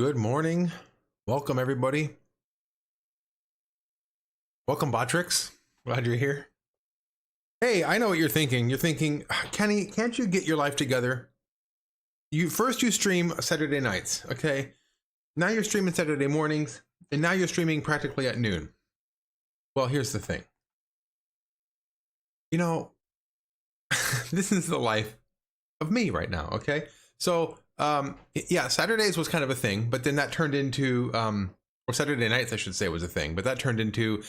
Good morning. Welcome, everybody. Welcome, Botrix. Glad you're here. Hey, I know what you're thinking. You're thinking, Kenny, can't you get your life together? You stream Saturday nights, okay? Now you're streaming Saturday mornings, and now you're streaming practically at noon. Well, here's the thing. You know, this is the life of me right now, okay? So, yeah, Saturdays was kind of a thing, but then that turned into, or Saturday nights, I should say, was a thing, but that turned into,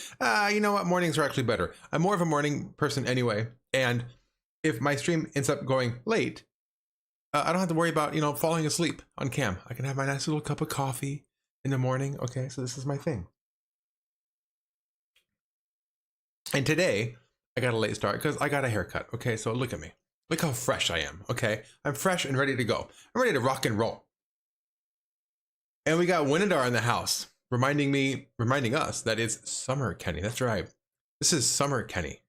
you know what, mornings are actually better. I'm more of a morning person anyway, and if my stream ends up going late, I don't have to worry about, falling asleep on cam. I can have my nice little cup of coffee in the morning, okay? So this is my thing. And today, I got a late start because I got a haircut, okay? So look at me. Look how fresh I am, okay? I'm fresh and ready to go. I'm ready to rock and roll. And we got Winadar in the house, reminding us that it's summer, Kenny. That's right. This is summer, Kenny.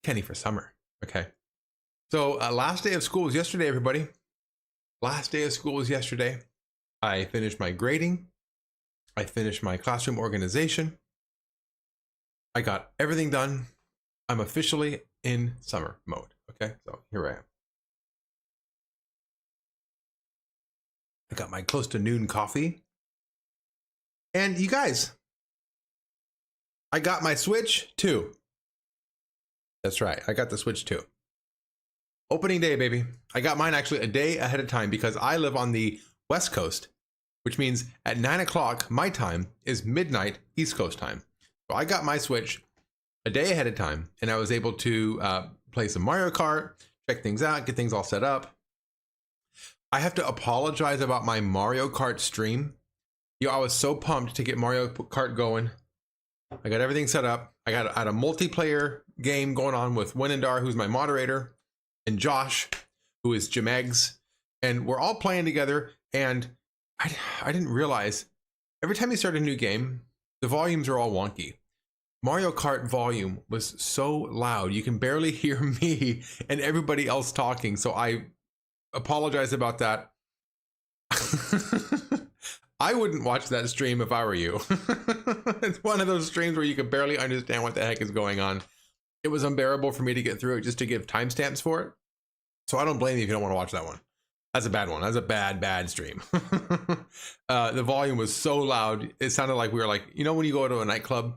Kenny for summer, okay? So last day of school was yesterday, everybody. Last day of school was yesterday. I finished my grading. I finished my classroom organization. I got everything done. I'm officially in summer mode. Okay, so here I am. I got my close to noon coffee. And you guys, I got my Switch 2. That's right, I got the Switch 2. Opening day, baby. I got mine actually a day ahead of time because I live on the West Coast, which means at 9 o'clock my time is midnight East Coast time. So I got my Switch a day ahead of time, and I was able to play some Mario Kart, check things out, get things all set up. I have to apologize about my Mario Kart stream. I was so pumped to get Mario Kart going. I got everything set up. I had a multiplayer game going on with Winandar, who's my moderator, and Josh, who is Jamegs, and we're all playing together. And I didn't realize every time you start a new game, the volumes are all wonky. Mario Kart volume was so loud, you can barely hear me and everybody else talking. So I apologize about that. I wouldn't watch that stream if I were you. It's one of those streams where you can barely understand what the heck is going on. It was unbearable for me to get through it just to give timestamps for it. So I don't blame you if you don't want to watch that one. That's a bad one. That's a bad stream. The volume was so loud. It sounded like we were like, when you go to a nightclub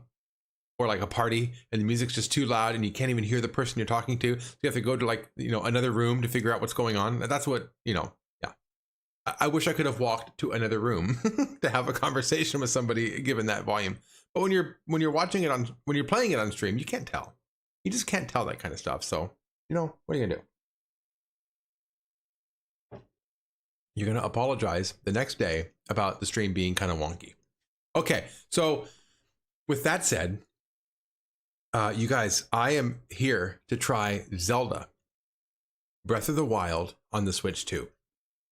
or like a party and the music's just too loud and you can't even hear the person you're talking to. So you have to go to another room to figure out what's going on. That's what, yeah. I wish I could have walked to another room to have a conversation with somebody given that volume. But when you're watching it when you're playing it on stream, you can't tell. You just can't tell that kind of stuff. So, what are you gonna do? You're gonna apologize the next day about the stream being kind of wonky. Okay, so with that said, you guys, I am here to try Zelda Breath of the Wild on the Switch 2.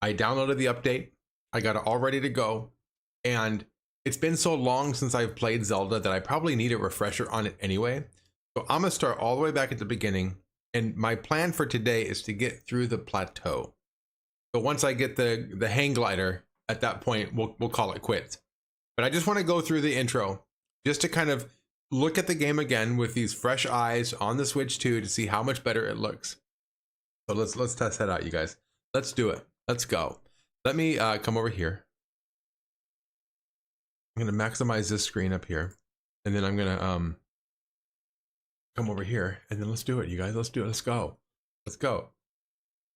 I downloaded the update. I got it all ready to go. And it's been so long since I've played Zelda that I probably need a refresher on it anyway. So I'm going to start all the way back at the beginning. And my plan for today is to get through the plateau. So once I get the hang glider, at that point, we'll call it quits. But I just want to go through the intro just to kind of look at the game again with these fresh eyes on the Switch 2 to see how much better it looks. So let's test that out, you guys. Let's do it. Let's go. Let me come over here. I'm going to maximize this screen up here. And then I'm going to come over here. And then let's do it, you guys. Let's do it. Let's go. Let's go.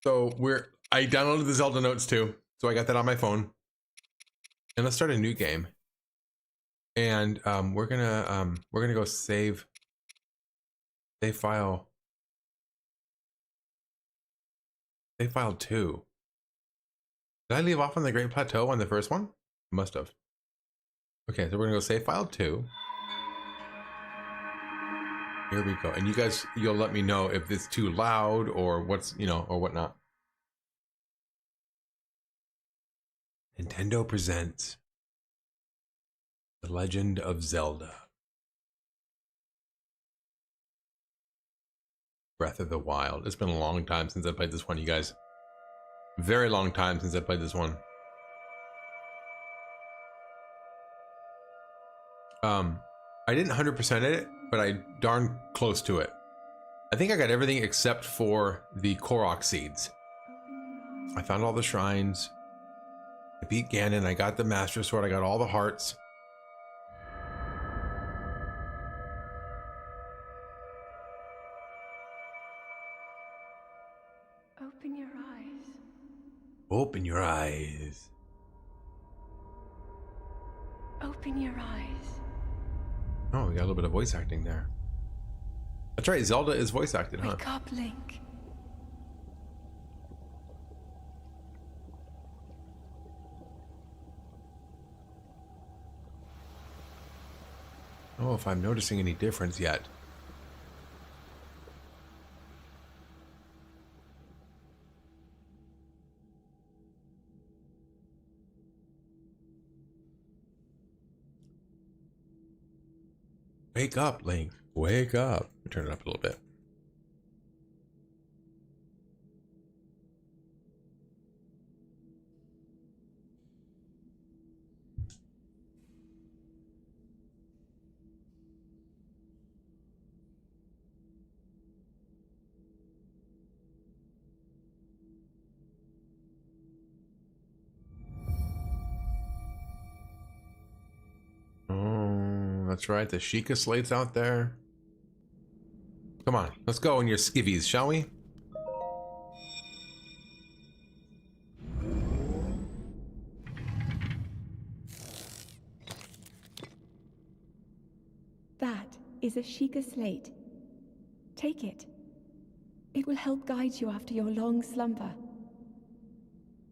So I downloaded the Zelda notes too. So I got that on my phone. And let's start a new game. And we're gonna go save file 2. Did I leave off on the Great Plateau on the first one? Must have. Okay, so we're gonna go save file 2. Here we go. And you guys, you'll let me know if it's too loud or what's, or whatnot. Nintendo presents The Legend of Zelda Breath of the Wild. It's been a long time since I played this one, you guys. Very long time since I played this one. I didn't 100% it, but I darn close to it. I think I got everything except for the Korok seeds. I found all the shrines. I beat Ganon. I got the Master Sword. I got all the hearts. Open your eyes. Open your eyes. Open your eyes. Oh, we got a little bit of voice acting there. That's right, Zelda is voice acted, huh? Wake up, Link. Oh, if I'm noticing any difference yet. Wake up, Link. Wake up. Turn it up a little bit. Oh, that's right. The Sheikah slate's out there. Come on, let's go in your skivvies, shall we? That is a Sheikah slate. Take it. It will help guide you after your long slumber.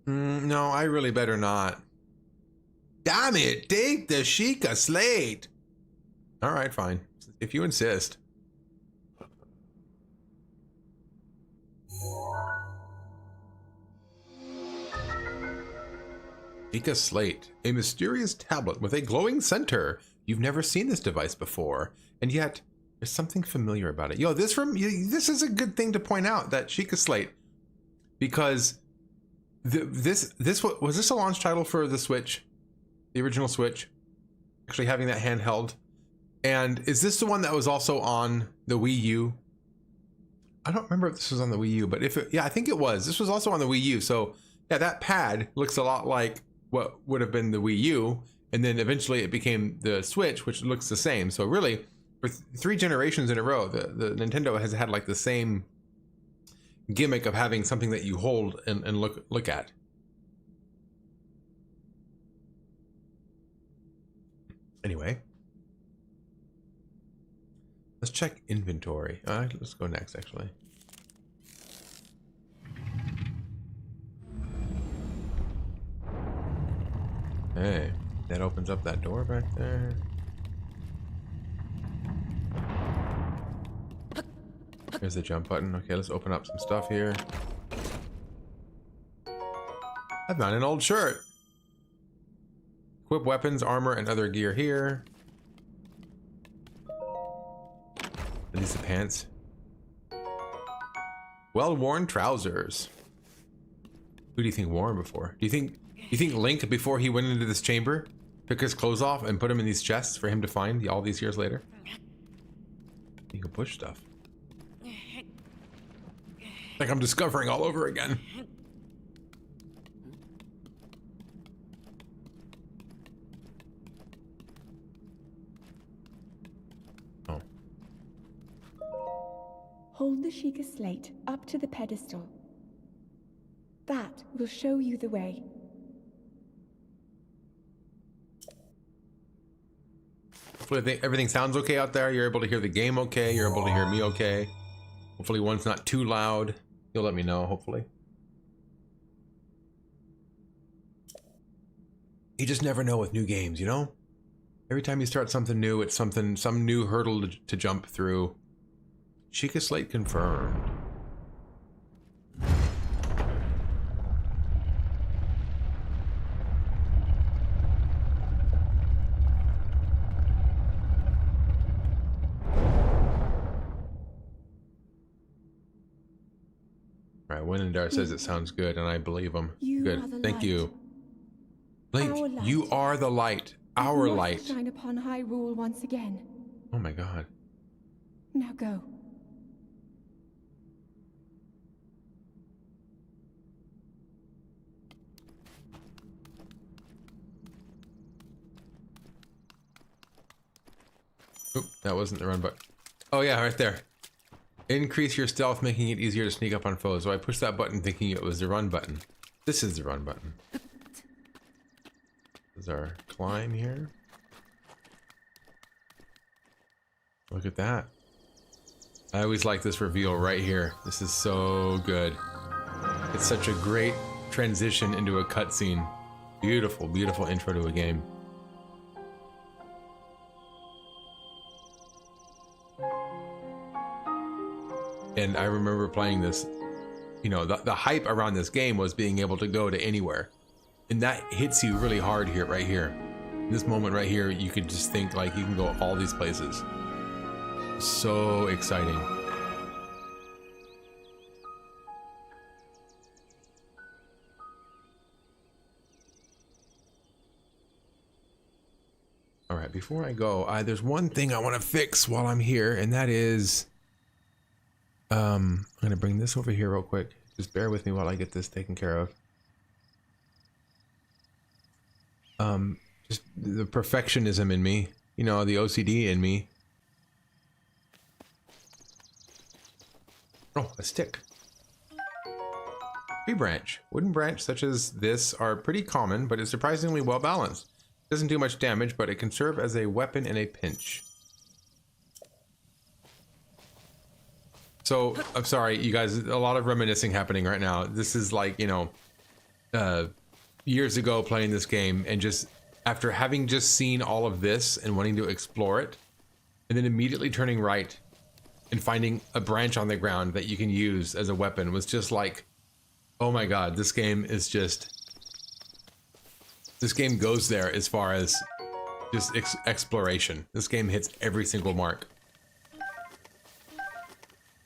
No, I really better not. Damn it, take the Sheikah slate. All right, fine. If you insist. Sheikah slate, a mysterious tablet with a glowing center. You've never seen this device before, and yet there's something familiar about it. Yo, this is a good thing to point out, that Sheikah slate, because was this a launch title for the Switch, the original Switch? Actually having that handheld, and is this the one that was also on the Wii U? I don't remember if this was on the Wii U, but yeah, I think it was. This was also on the Wii U, so yeah, that pad looks a lot like what would have been the Wii U, and then eventually it became the Switch, which looks the same. So really, for 3 generations in a row, the Nintendo has had like the same gimmick of having something that you hold and look at. Anyway, let's check inventory. Let's go next, actually. Hey, that opens up that door back there. Here's the jump button. Okay, let's open up some stuff here. I found an old shirt. Equip weapons, armor, and other gear here. Are these the pants? Well-worn trousers. Who do you think wore them before? Do you think Link, before he went into this chamber, took his clothes off and put them in these chests for him to find all these years later? You can push stuff. Like I'm discovering all over again. Oh. Hold the Sheikah slate up to the pedestal. That will show you the way. Hopefully everything sounds okay out there. You're able to hear the game okay. You're able to hear me okay. Hopefully one's not too loud. You'll let me know, hopefully. You just never know with new games, you know? Every time you start something new, it's some new hurdle to jump through. Sheikah slate confirmed. Right, Winandar says it sounds good, and I believe him. You are Good, the thank light. you. Our Link, light. you are the light. our You must light. shine upon Hyrule once again. Oh my god. Now go. Oop, that wasn't the run button. Oh yeah, right there. Increase your stealth, making it easier to sneak up on foes. So I pushed that button thinking it was the run button. This is the run button. This is our climb here. Look at that. I always like this reveal right here. This is so good. It's such a great transition into a cutscene. Beautiful, beautiful intro to a game. And I remember playing this, you know, the hype around this game was being able to go to anywhere. And that hits you really hard here, right here. In this moment right here, you could just think like you can go all these places. So exciting. All right, before I go, there's one thing I want to fix while I'm here, and that is, I'm gonna bring this over here real quick. Just bear with me while I get this taken care of. Just the perfectionism in me, you know, the OCD in me. Oh, a stick. Tree branch. Wooden branch such as this are pretty common, but it's surprisingly well balanced. Doesn't do much damage, but it can serve as a weapon in a pinch. So, I'm sorry, you guys, a lot of reminiscing happening right now. This is like, you know, years ago playing this game, and just after having just seen all of this and wanting to explore it, and then immediately turning right and finding a branch on the ground that you can use as a weapon was just like, oh my god, this game is just... This game goes there as far as just exploration. This game hits every single mark.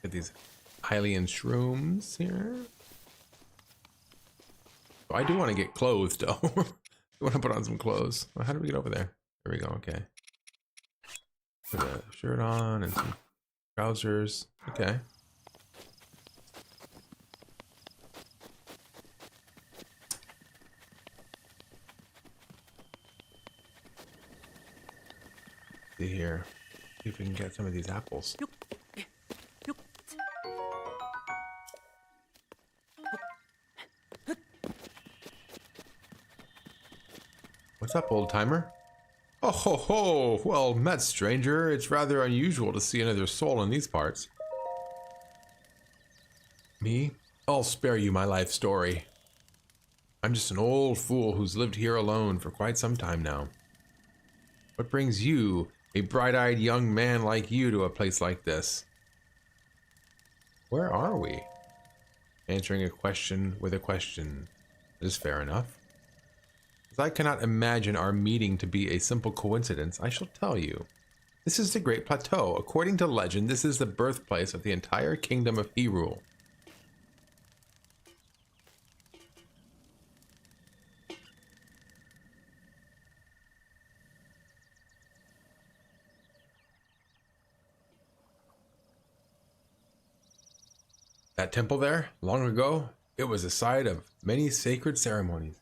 Get these Hylian shrooms here. Oh, I do want to get clothes though. I want to put on some clothes. Well, how do we get over there? There we go, okay. Put a shirt on and some trousers. Okay. See here. See if we can get some of these apples. What's up, old timer? Oh ho ho! Well met, stranger. It's rather unusual to see another soul in these parts. Me? I'll spare you my life story. I'm just an old fool who's lived here alone for quite some time now. What brings you, a bright-eyed young man like you, to a place like this? Where are we? Answering a question with a question. That is fair enough. As I cannot imagine our meeting to be a simple coincidence, I shall tell you. This is the Great Plateau. According to legend, this is the birthplace of the entire kingdom of Hyrule. That temple there, long ago, it was a site of many sacred ceremonies.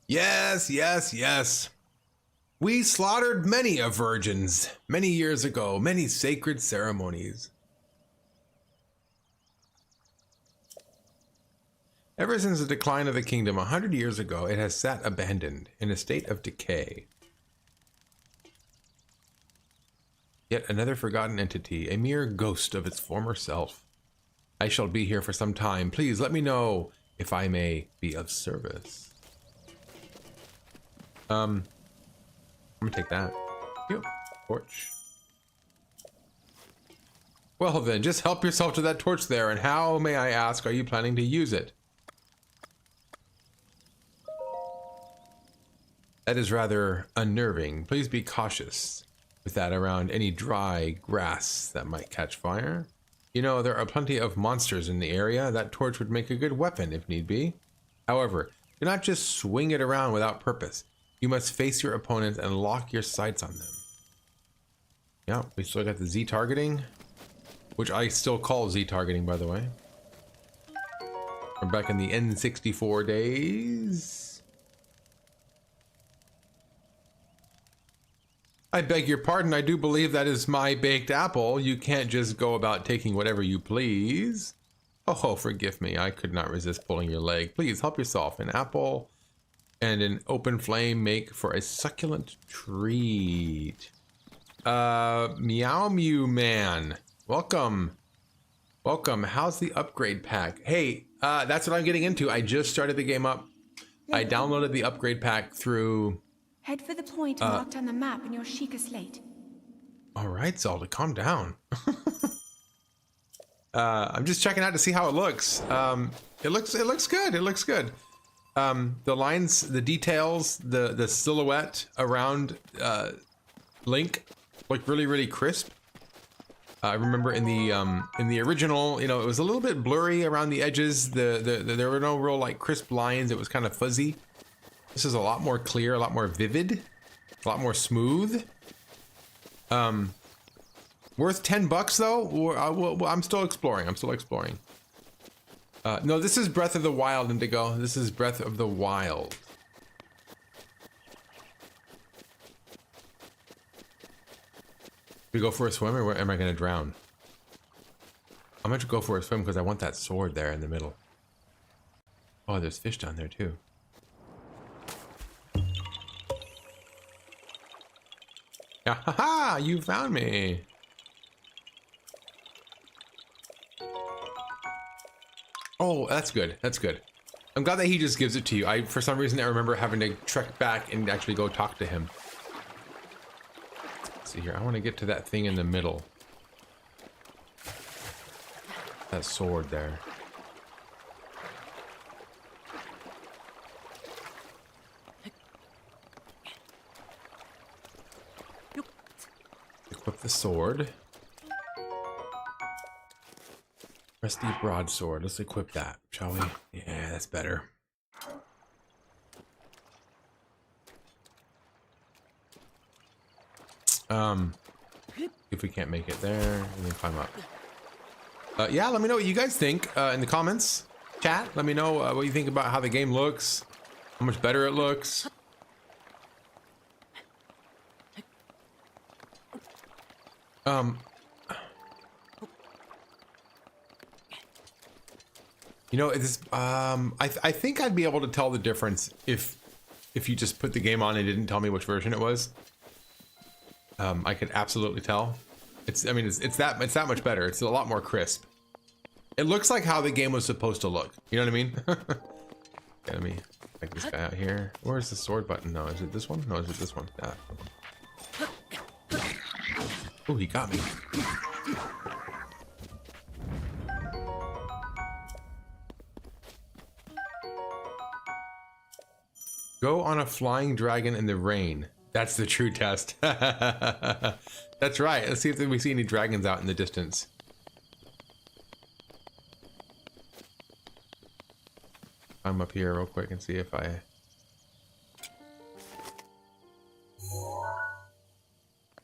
Yes, yes, yes. We slaughtered many of virgins many years ago, many sacred ceremonies. Ever since the decline of the kingdom 100 years ago, it has sat abandoned in a state of decay. Yet another forgotten entity, a mere ghost of its former self. I shall be here for some time. Please let me know if I may be of service. I'm gonna take that. Yep. Torch. Well then, just help yourself to that torch there, and how, may I ask, are you planning to use it? That is rather unnerving. Please be cautious with that around any dry grass that might catch fire. You know, there are plenty of monsters in the area. That torch would make a good weapon if need be. However, Do not just swing it around without purpose. You must face your opponents and lock your sights on them. Yeah, we still got the Z targeting, which I still call Z targeting, by the way. We're back in the N64 days. I beg your pardon, I do believe that is my baked apple. You can't just go about taking whatever you please. Oh, forgive me, I could not resist pulling your leg. Please help yourself. An apple and an open flame make for a succulent treat. Meow Mew Man, welcome. Welcome, how's the upgrade pack? Hey, that's what I'm getting into. I just started the game up. I downloaded the upgrade pack through... Head for the point marked on the map in your Sheikah slate. All right, Zelda, calm down. I'm just checking out to see how it looks. It looks good. It looks good. The lines, the details, the silhouette around Link look really crisp. I remember in the original, you know, it was a little bit blurry around the edges. There were no real like crisp lines. It was kind of fuzzy. This is a lot more clear, a lot more vivid, a lot more smooth. Worth $10 though? I'm still exploring. I'm still exploring. No, this is Breath of the Wild, Indigo. This is Breath of the Wild. We go for a swim, or am I going to drown? I'm going to go for a swim because I want that sword there in the middle. Oh, there's fish down there too. Ah, ha ha! You found me. Oh, that's good. That's good. I'm glad that he just gives it to you. For some reason, I remember having to trek back and actually go talk to him. Let's see here. I want to get to that thing in the middle. That sword there. Equip the sword. Rusty broadsword. Let's equip that, shall we? Yeah, that's better. If we can't make it there, and then climb up. Yeah, let me know what you guys think in the comments. Chat, let me know what you think about how the game looks, how much better it looks. You know, it's I think I'd be able to tell the difference if you just put the game on and didn't tell me which version it was. I could absolutely tell. It's that much better. It's a lot more crisp. It looks like how the game was supposed to look. You know what I mean? Okay, let me take this guy out here. Where's the sword button? No, is it this one? No, is it this one? Oh, he got me. Go on a flying dragon in the rain. That's the true test. That's right. Let's see if we see any dragons out in the distance. I'm up here real quick and see if I...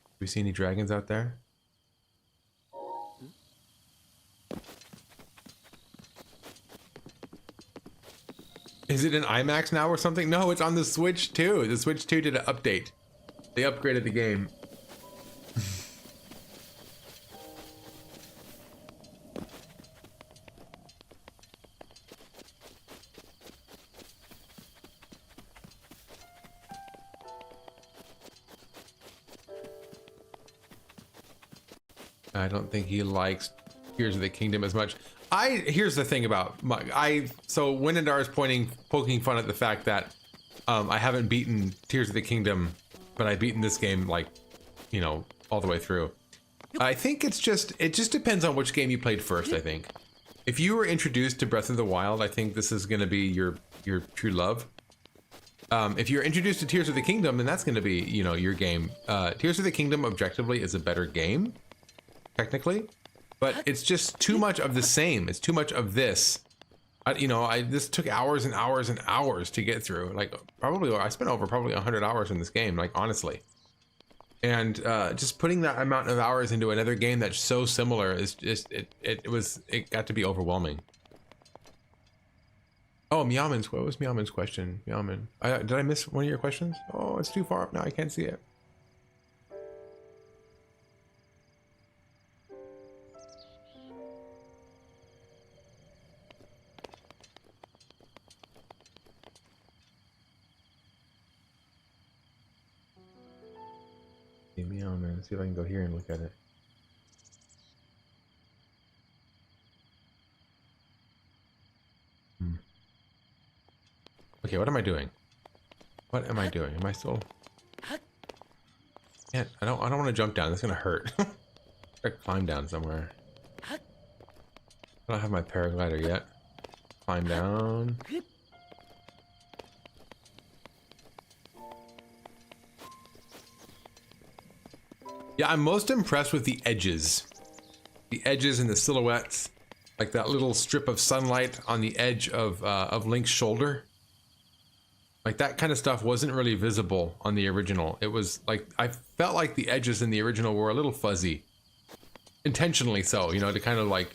Do we see any dragons out there? Is it an IMAX now or something? No, it's on the Switch 2. The Switch 2 did an update. They upgraded the game. I don't think he likes Tears of the Kingdom as much. Here's the thing about so Winandar is poking fun at the fact that I haven't beaten Tears of the Kingdom, but I've beaten this game, like, you know, all the way through. I think it just depends on which game you played first. I think if you were introduced to Breath of the Wild, I think this is going to be your true love. If you're introduced to Tears of the Kingdom, then that's going to be, you know, your game. Tears of the Kingdom objectively is a better game, technically. But it's just too much of the same. It's too much of this. This took hours and hours and hours to get through. Like probably I spent over probably 100 hours in this game, like honestly. And just putting that amount of hours into another game that's so similar is just it got to be overwhelming. Oh, Meowman's, what was Meowman's question? Meowman, did I miss one of your questions? Oh, it's too far up now. I can't see it. Meowman, see if I can go here and look at it. Okay, what am I doing? What am I doing? Am I still? Can't. I don't want to jump down. That's gonna hurt. I climb down somewhere. I don't have my paraglider yet. Climb down. Yeah, I'm most impressed with the edges. The edges and the silhouettes. Like that little strip of sunlight on the edge of Link's shoulder. Like that kind of stuff wasn't really visible on the original. It was like, I felt like the edges in the original were a little fuzzy. Intentionally so, you know, to kind of like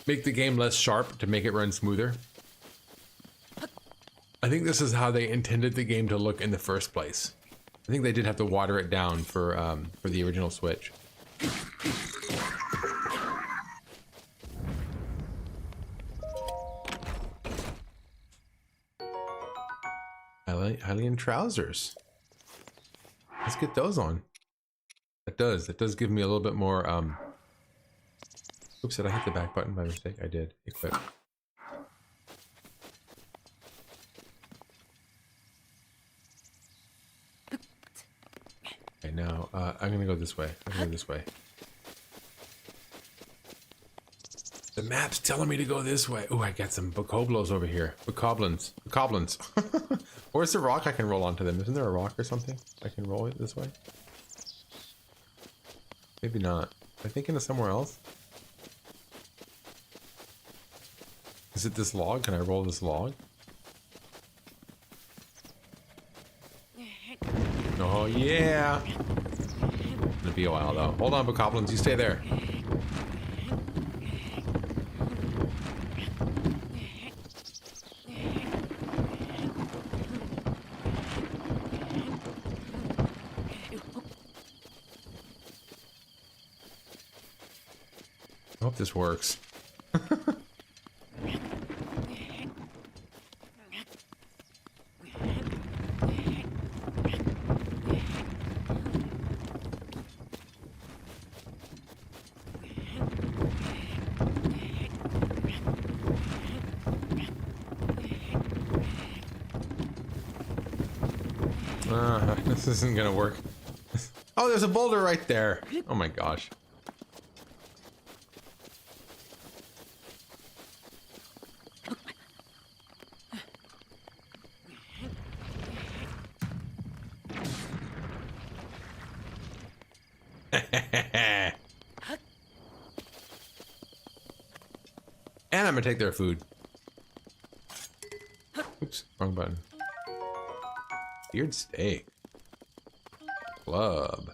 make the game less sharp, to make it run smoother. I think this is how they intended the game to look in the first place. I think they did have to water it down for the original Switch. Hylian trousers. Let's get those on. That does give me a little bit more oops, did I hit the back button by mistake? I did. Equip. Okay, now I'm gonna go this way. I'm gonna go this way. The map's telling me to go this way. Oh, I got some bokoblos over here. Bokoblins. Bokoblins. Where's the rock I can roll onto them? Isn't there a rock or something I can roll it this way? Maybe not. Am I thinking of somewhere else? Is it this log? Can I roll this log? Oh yeah! It's gonna be a while though. Hold on, Bokoblins, you stay there. I hope this works. This isn't gonna work. Oh, there's a boulder right there. Oh my gosh. And I'm gonna take their food. Oops, wrong button. Seared steak. Club.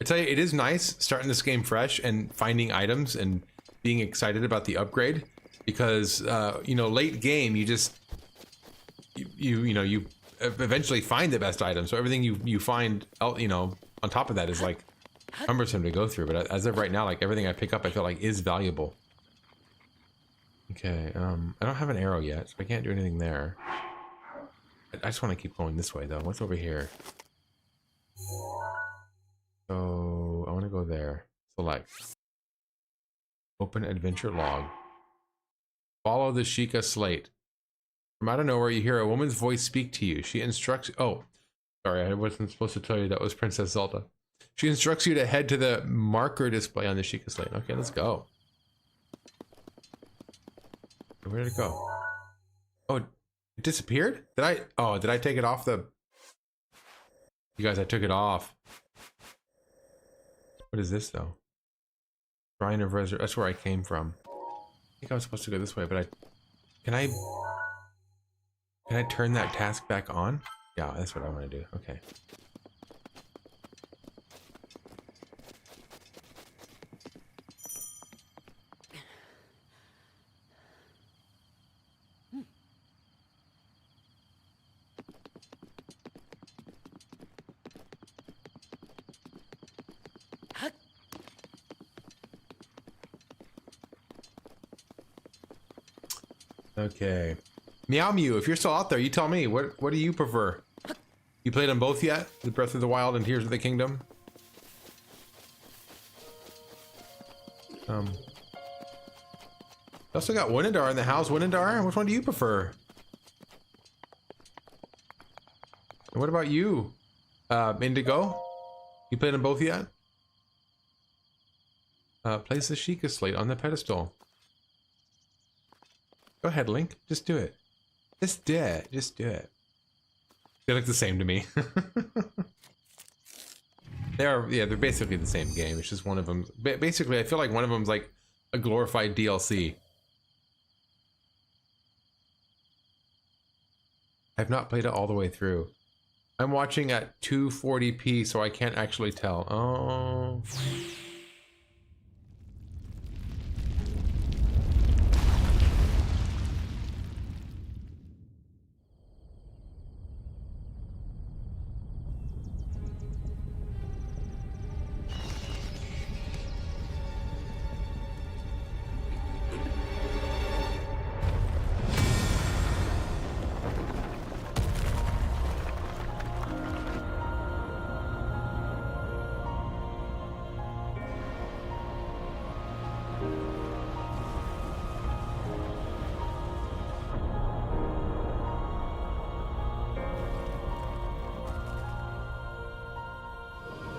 I tell you, it is nice starting this game fresh and finding items and being excited about the upgrade, because you know, late game you just you eventually find the best item. So everything you find out, you know, on top of that is like cumbersome to go through. But as of right now, like everything I pick up, I feel like is valuable. Okay, I don't have an arrow yet, so I can't do anything there. I just want to keep going this way though. What's over here? So I want to go there. Select. Open adventure log. Follow the Sheikah slate. From out of nowhere, you hear a woman's voice speak to you. She instructs. Oh, sorry, I wasn't supposed to tell you that was Princess Zelda. She instructs you to head to the marker display on the Sheikah slate. Okay, let's go. Where did it go? Oh, it disappeared? Did I? Oh, did I take it off the? You guys, I took it off. What is this though? Shrine of Resurrection. That's where I came from. I think I was supposed to go this way, but can I turn that task back on? Yeah, that's what I want to do. Okay. Okay. Meow Mew, if you're still out there, you tell me. What do you prefer? You played them both yet? The Breath of the Wild and Tears of the Kingdom? You also got Winadar in the house. Winadar, which one do you prefer? And what about you? Indigo? You played them both yet? Place the Sheikah slate on the pedestal. Go ahead, Link. Just do it. Just do it. Just do it. They look the same to me. They're basically the same game. It's just one of them. Basically, I feel like one of them's like a glorified DLC. I've not played it all the way through. I'm watching at 240p, so I can't actually tell. Oh.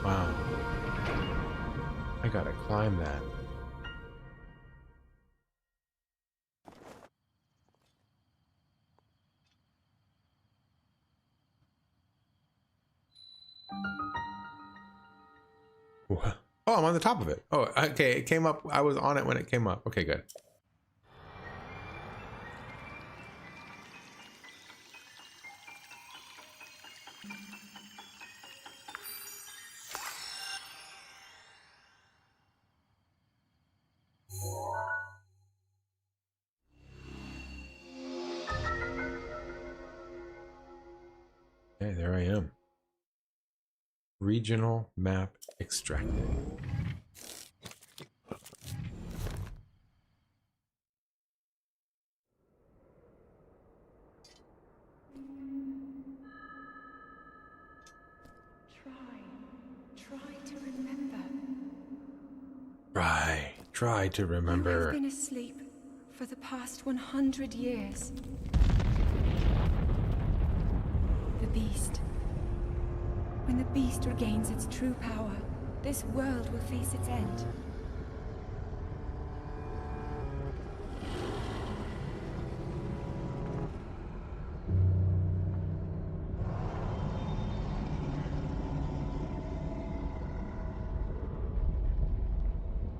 Wow. I gotta climb that. What? Oh, I'm on the top of it. Oh, okay. It came up. I was on it when it came up. Okay, good. Okay, there I am. Regional map extracted. Try to remember. Try to You remember. have been asleep for the past 100 years. The beast. When the beast regains its true power, this world will face its end.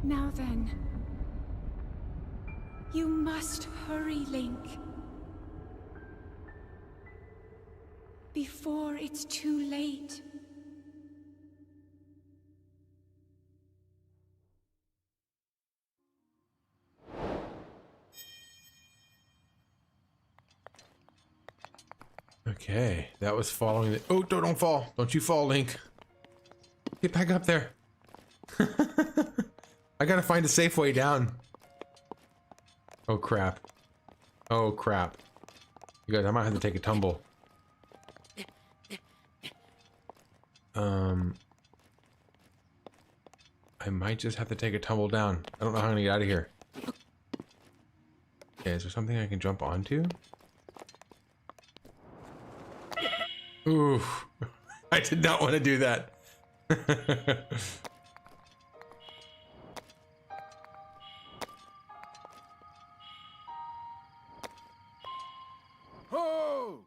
Now then, you must hurry, Link. Before it's too late. Okay, that was following the. Oh, don't fall! Don't you fall, Link! Get back up there! I gotta find a safe way down. Oh crap! Oh crap! You guys, I might have to take a tumble. I might just have to take a tumble down. I don't know how I'm gonna get out of here. Okay, is there something I can jump onto? Ooh, I did not want to do that. Ho!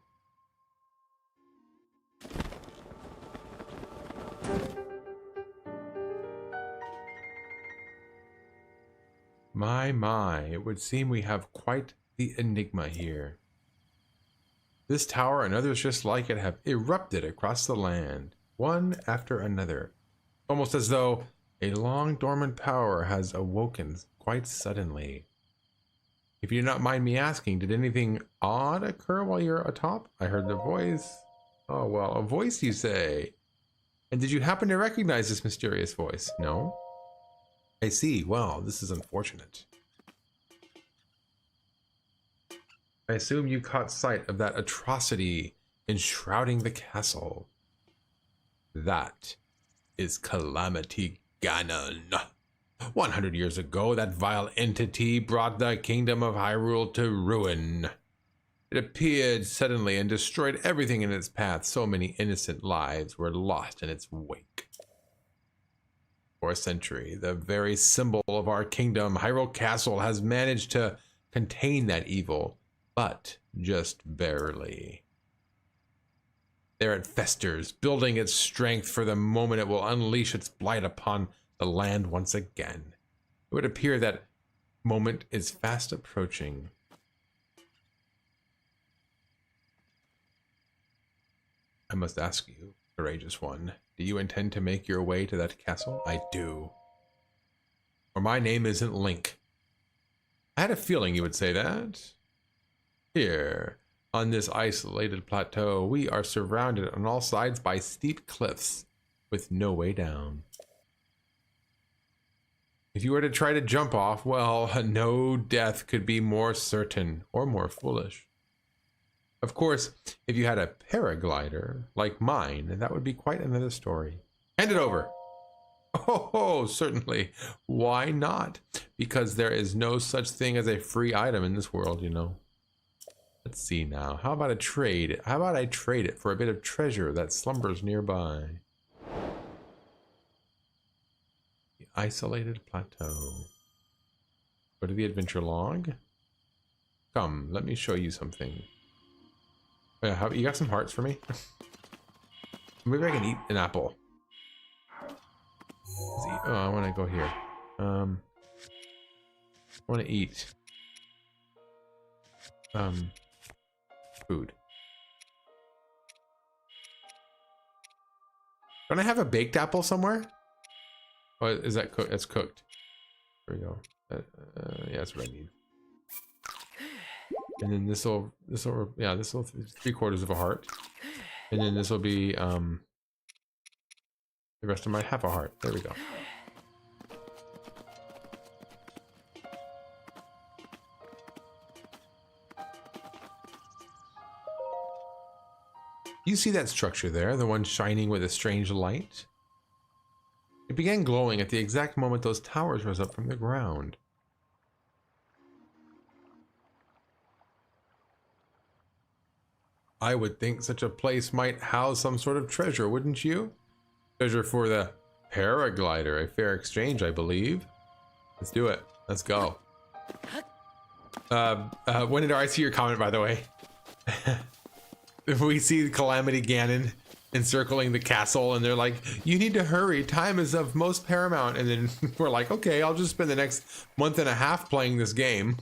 My, it would seem we have quite the enigma here. This tower and others just like it have erupted across the land, one after another, almost as though a long dormant power has awoken quite suddenly. If you do not mind me asking, did anything odd occur while you're atop? I heard the voice. Oh, well, a voice, you say? And did you happen to recognize this mysterious voice? No? I see. Well, this is unfortunate. I assume you caught sight of that atrocity enshrouding the castle. That is Calamity Ganon. 100 years ago, that vile entity brought the kingdom of Hyrule to ruin. It appeared suddenly and destroyed everything in its path. So many innocent lives were lost in its wake. For a century, the very symbol of our kingdom, Hyrule Castle, has managed to contain that evil, but just barely. There it festers, building its strength for the moment it will unleash its blight upon the land once again. It would appear that moment is fast approaching. I must ask you, courageous one, do you intend to make your way to that castle? I do. Or my name isn't Link. I had a feeling you would say that. Here, on this isolated plateau, we are surrounded on all sides by steep cliffs with no way down. If you were to try to jump off, well, no death could be more certain or more foolish. Of course, if you had a paraglider like mine, that would be quite another story. Hand it over. Oh, certainly. Why not? Because there is no such thing as a free item in this world, you know. Let's see now. How about a trade? How about I trade it for a bit of treasure that slumbers nearby? The isolated plateau. Go to the adventure log. Come, let me show you something. You got some hearts for me? Maybe I can eat an apple. Oh, I want to go here. I want to eat food. Don't I have a baked apple somewhere? Oh, is that cooked? That's cooked. There we go. Yeah, that's what I need. And then this will, yeah, this will 3/4 of a heart. And then this will be the rest of my half a heart. There we go. You see that structure there, the one shining with a strange light? It began glowing at the exact moment those towers rose up from the ground. I would think such a place might house some sort of treasure, wouldn't you? Treasure for the Paraglider, a fair exchange, I believe. Let's do it. Let's go. When did I see your comment, by the way? If we see Calamity Ganon encircling the castle and they're like, you need to hurry, time is of most paramount, and then we're like, okay, I'll just spend the next month and a half playing this game.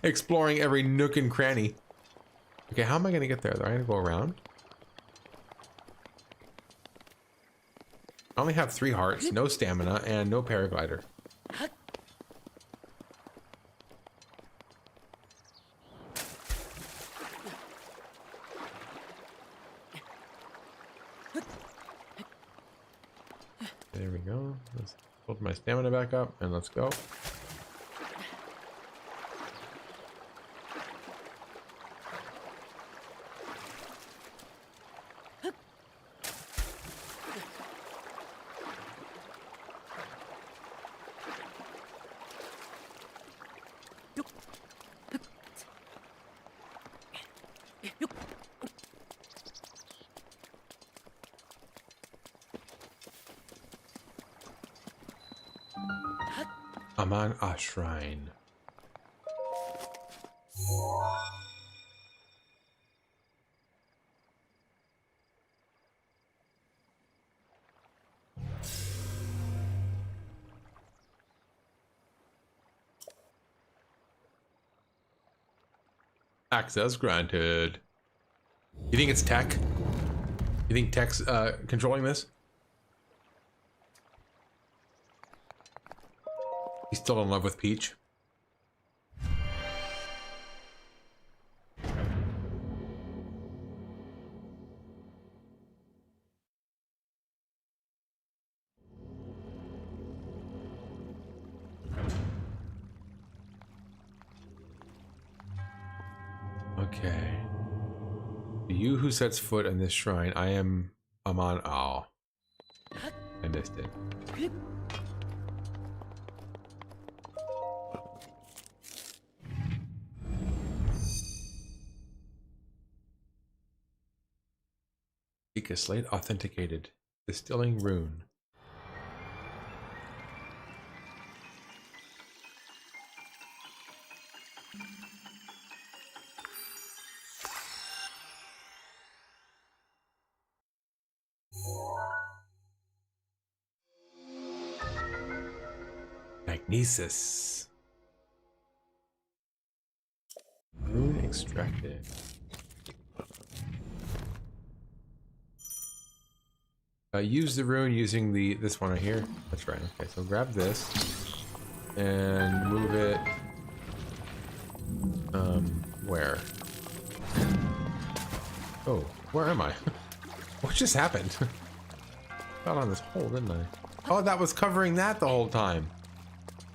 Exploring every nook and cranny. Okay, how am I gonna get there though? I'm gonna go around. I only have 3 hearts, no stamina, and no paraglider. There we go. Let's build my stamina back up and let's go. Oman Au Shrine. Access granted. You think it's tech? You think tech's controlling this? He's still in love with Peach. Okay. You who sets foot on this shrine, I am Oman Au. I missed it. Keh slate authenticated. Distilling rune. Magnesis. Rune extracted. Use the rune using this one right here. That's right. Okay, so grab this and move it. Where? Oh, where am I? What just happened? Got on this hole, didn't I? Oh, that was covering that the whole time.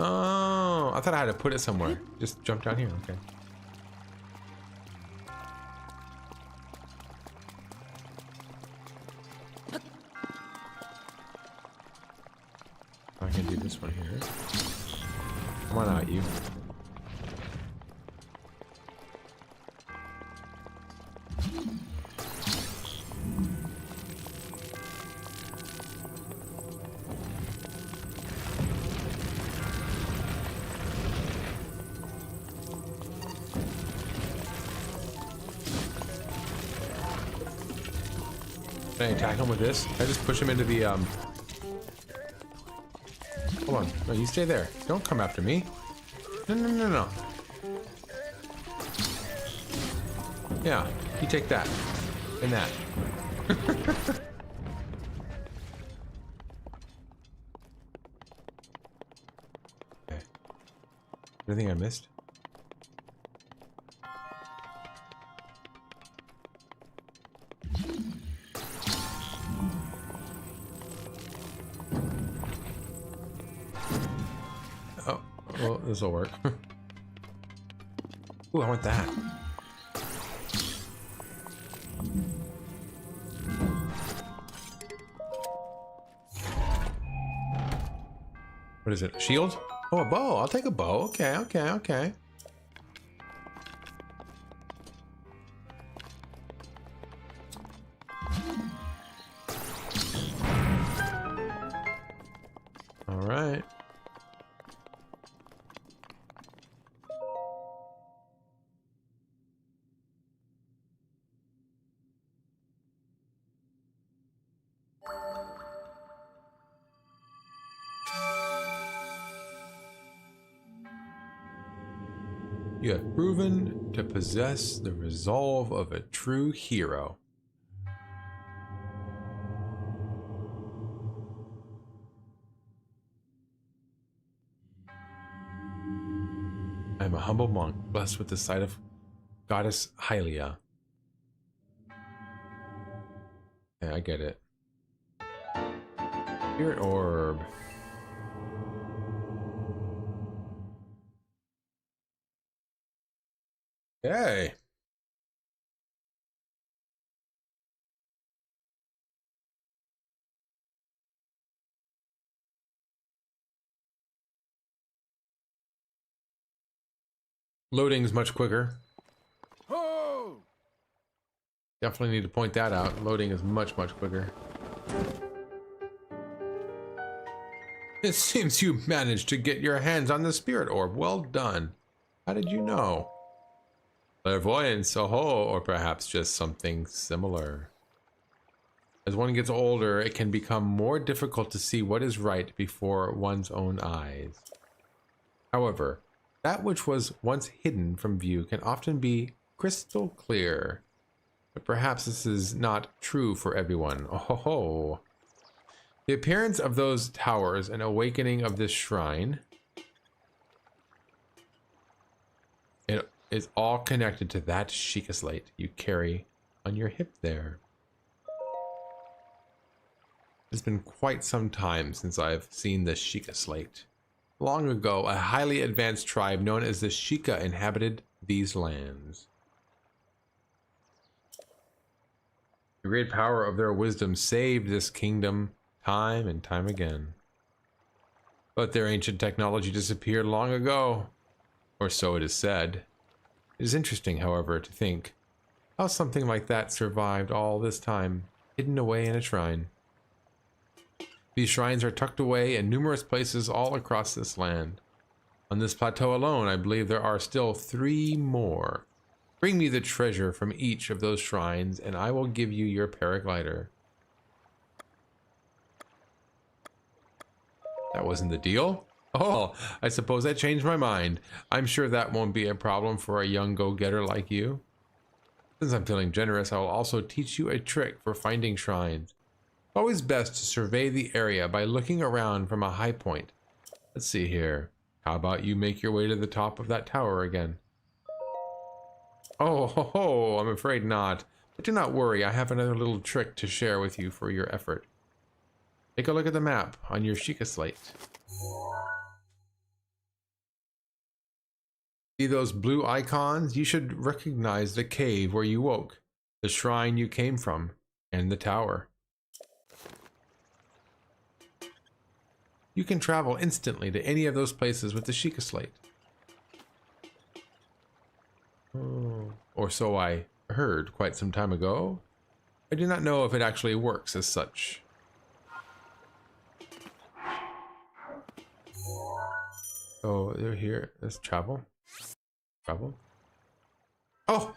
Oh, I thought I had to put it somewhere. Just jump down here. Okay. I can do this one here. Come on out, you. Can I attack him with this? Can I just push him into the Hold on. No, you stay there. Don't come after me. No, no, no, no. Yeah, you take that. And that. Okay. Anything I missed? Oh, well, this will work. Ooh, I want that. What is it? A shield? Oh, a bow. I'll take a bow. Okay, okay, okay. All right. You have proven to possess the resolve of a true hero. I am a humble monk, blessed with the sight of Goddess Hylia. Yeah, I get it. Spirit orb. Yay. Loading's much quicker. Oh! Definitely need to point that out. Loading is much, much quicker. It seems you managed to get your hands on the spirit orb. Well done. How did you know? Clairvoyance, oh, or perhaps just something similar. As one gets older, it can become more difficult to see what is right before one's own eyes. However, that which was once hidden from view can often be crystal clear. But perhaps this is not true for everyone. Oh ho ho. The appearance of those towers and awakening of this shrine, it is all connected to that Sheikah slate you carry on your hip there. It's been quite some time since I've seen the Sheikah slate. Long ago, a highly advanced tribe known as the Sheikah inhabited these lands. The great power of their wisdom saved this kingdom time and time again. But their ancient technology disappeared long ago, or so it is said. It is interesting, however, to think how something like that survived all this time, hidden away in a shrine. These shrines are tucked away in numerous places all across this land. On this plateau alone, I believe there are still 3 more. Bring me the treasure from each of those shrines, and I will give you your paraglider. That wasn't the deal? Oh, I suppose I changed my mind. I'm sure that won't be a problem for a young go-getter like you. Since I'm feeling generous, I will also teach you a trick for finding shrines. Always best to survey the area by looking around from a high point. Let's see here. How about you make your way to the top of that tower again? Oh, ho, ho, I'm afraid not. But do not worry, I have another little trick to share with you for your effort. Take a look at the map on your Sheikah slate. See those blue icons? You should recognize the cave where you woke, the shrine you came from, and the tower. You can travel instantly to any of those places with the Sheikah slate. Oh, or so I heard quite some time ago. I do not know if it actually works as such. Oh, they're here. Let's travel. Travel. Oh!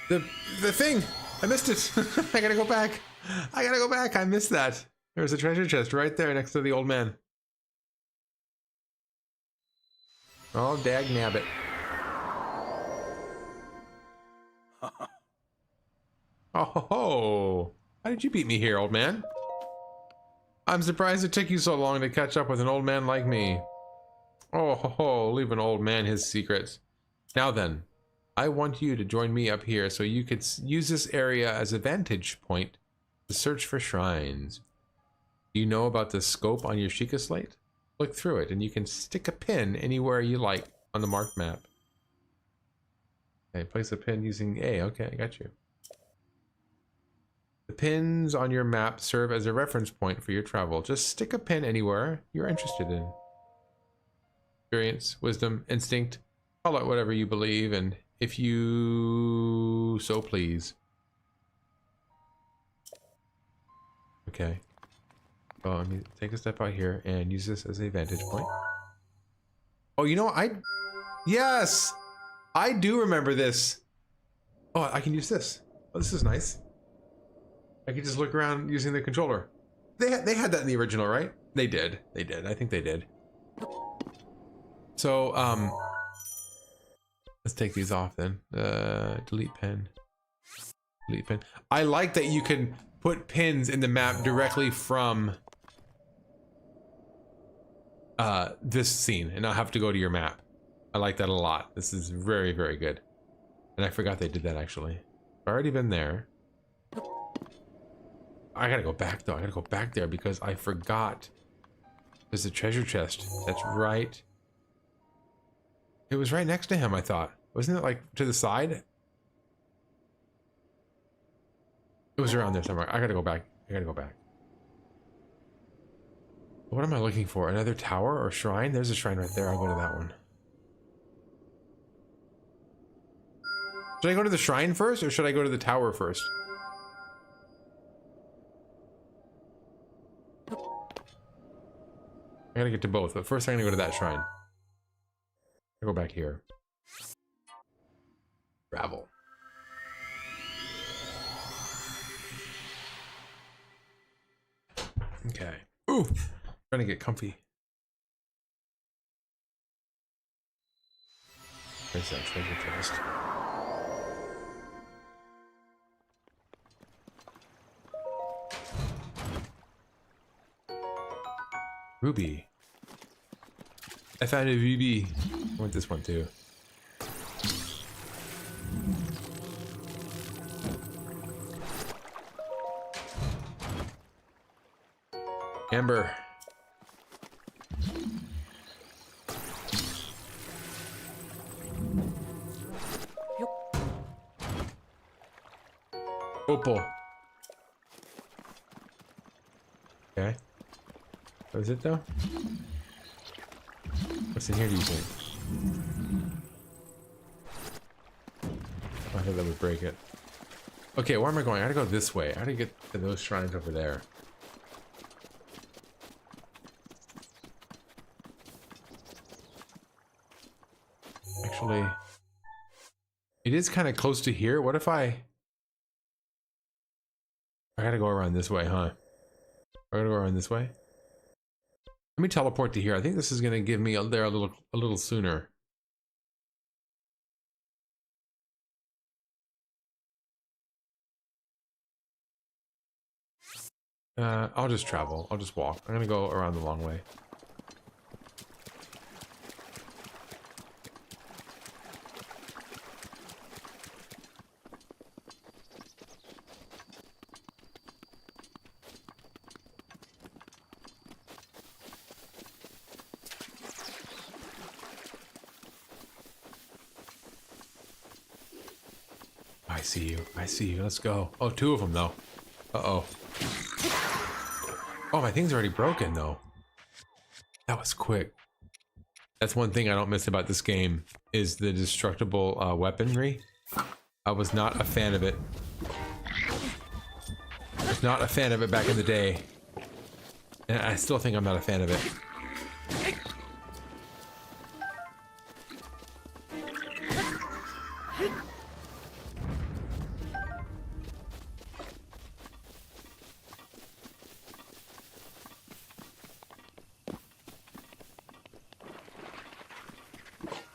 The thing! I missed it! I gotta go back! I gotta go back! I missed that! There's a treasure chest right there next to the old man. Oh, dag nabbit. Oh ho ho! How did you beat me here, old man? I'm surprised it took you so long to catch up with an old man like me. Oh ho ho, leave an old man his secrets. Now then, I want you to join me up here so you could use this area as a vantage point to search for shrines. Do you know about the scope on your Sheikah slate? Look through it and you can stick a pin anywhere you like on the marked map. Okay, place a pin using A. Okay, I got you. The pins on your map serve as a reference point for your travel. Just stick a pin anywhere you're interested in. Experience, wisdom, instinct, call it whatever you believe, and if you so please. Okay. Well, let me take a step out here and use this as a vantage point. Oh, you know what? Yes! I do remember this. Oh, I can use this. Oh, this is nice. I can just look around using the controller. They had that in the original, right? They did. They did. I think they did. So, let's take these off then. Delete pin. Delete pin. I like that you can put pins in the map directly from this scene and not have to go to your map. I like that a lot. This is very, very good. And I forgot they did that actually. I've already been there. I gotta go back though. I gotta go back there because I forgot. There's a treasure chest. That's right. It was right next to him, I thought. Wasn't it like to the side? It was around there somewhere. I gotta go back. I gotta go back. What am I looking for? Another tower or shrine? There's a shrine right there. I'll go to that one. Should I go to the shrine first or should I go to the tower first? I gotta get to both, but first I'm gonna go to that shrine. I'll go back here. Travel. Okay. Ooh! Trying to get comfy. There's that treasure chest. Ruby. I found a ruby. I want this one too. Amber. Opal. Okay. What is it though? What's in here, do you think? I thought that would break it. Okay, where am I going? I gotta go this way. I gotta get to those shrines over there. Actually, it is kind of close to here. What if I gotta go around this way, huh? I gotta go around this way. Let me teleport to here. I think this is gonna give me there a little sooner. I'll just travel. I'll just walk. I'm gonna go around the long way. I see you. I see you. Let's go. Oh, two of them though. Uh-oh. Oh, my thing's already broken though. That was quick. That's one thing I don't miss about this game is the destructible weaponry. I was not a fan of it. I was not a fan of it back in the day. And I still think I'm not a fan of it.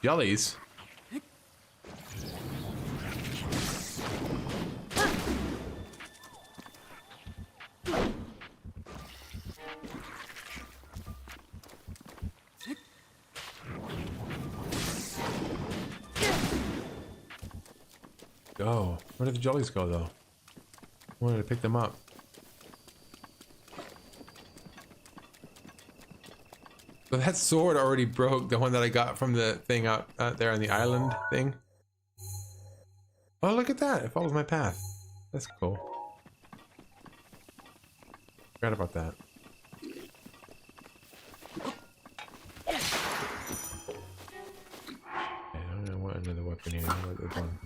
Jellies? Go. Where did the jellies go though? I wanted to pick them up. So that sword already broke, the one that I got from the thing out there on the island thing. Oh, look at that. It follows my path. That's cool. Forgot about that. Okay, I don't want another weapon here. I want this one.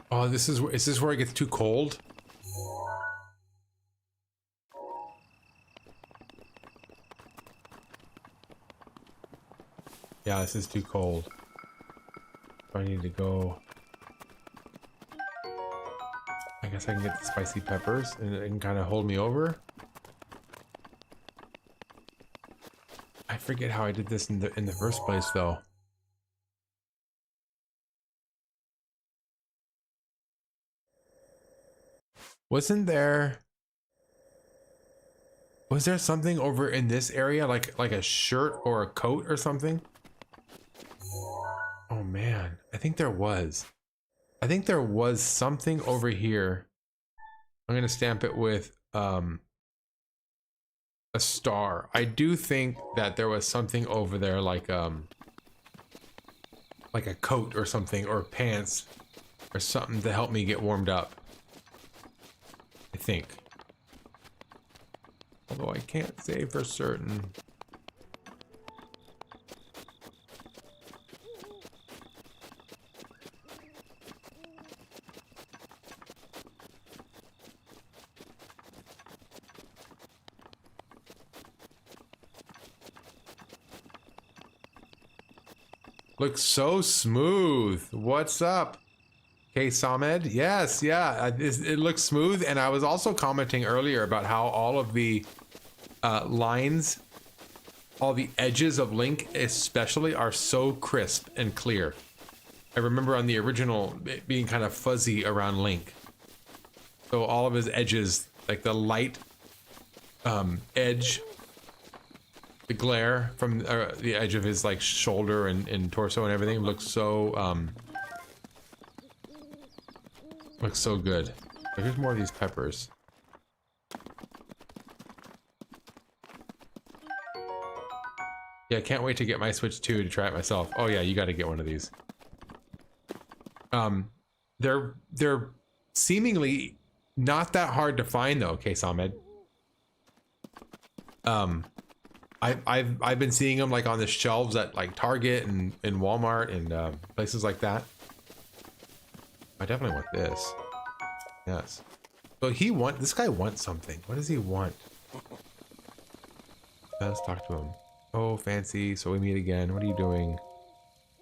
Oh, is this where it gets too cold? Yeah, this is too cold. I need to go. I guess I can get the spicy peppers and it can kind of hold me over. I forget how I did this in the first place though. Was there something over in this area, like a shirt or a coat or something? Oh man, I think there was. I think there was something over here. I'm gonna stamp it with a star. I do think that there was something over there, like like a coat or something, or pants or something to help me get warmed up. I think. Although I can't say for certain. Looks so smooth. What's up? Keh Namut? Yes, yeah. It looks smooth. And I was also commenting earlier about how all of the lines, all the edges of Link especially, are so crisp and clear. I remember on the original it being kind of fuzzy around Link. So all of his edges, like the light edge, the glare from the edge of his like shoulder and torso and everything looks so good. But here's more of these peppers. Yeah, can't wait to get my Switch 2 to try it myself. Oh yeah, you got to get one of these. They're seemingly not that hard to find though, Keh Namut. I've been seeing them like on the shelves at like Target and Walmart and places like that. I definitely want this. Yes. So this guy wants something. What does he want? Let's talk to him. Oh, fancy. So we meet again. What are you doing?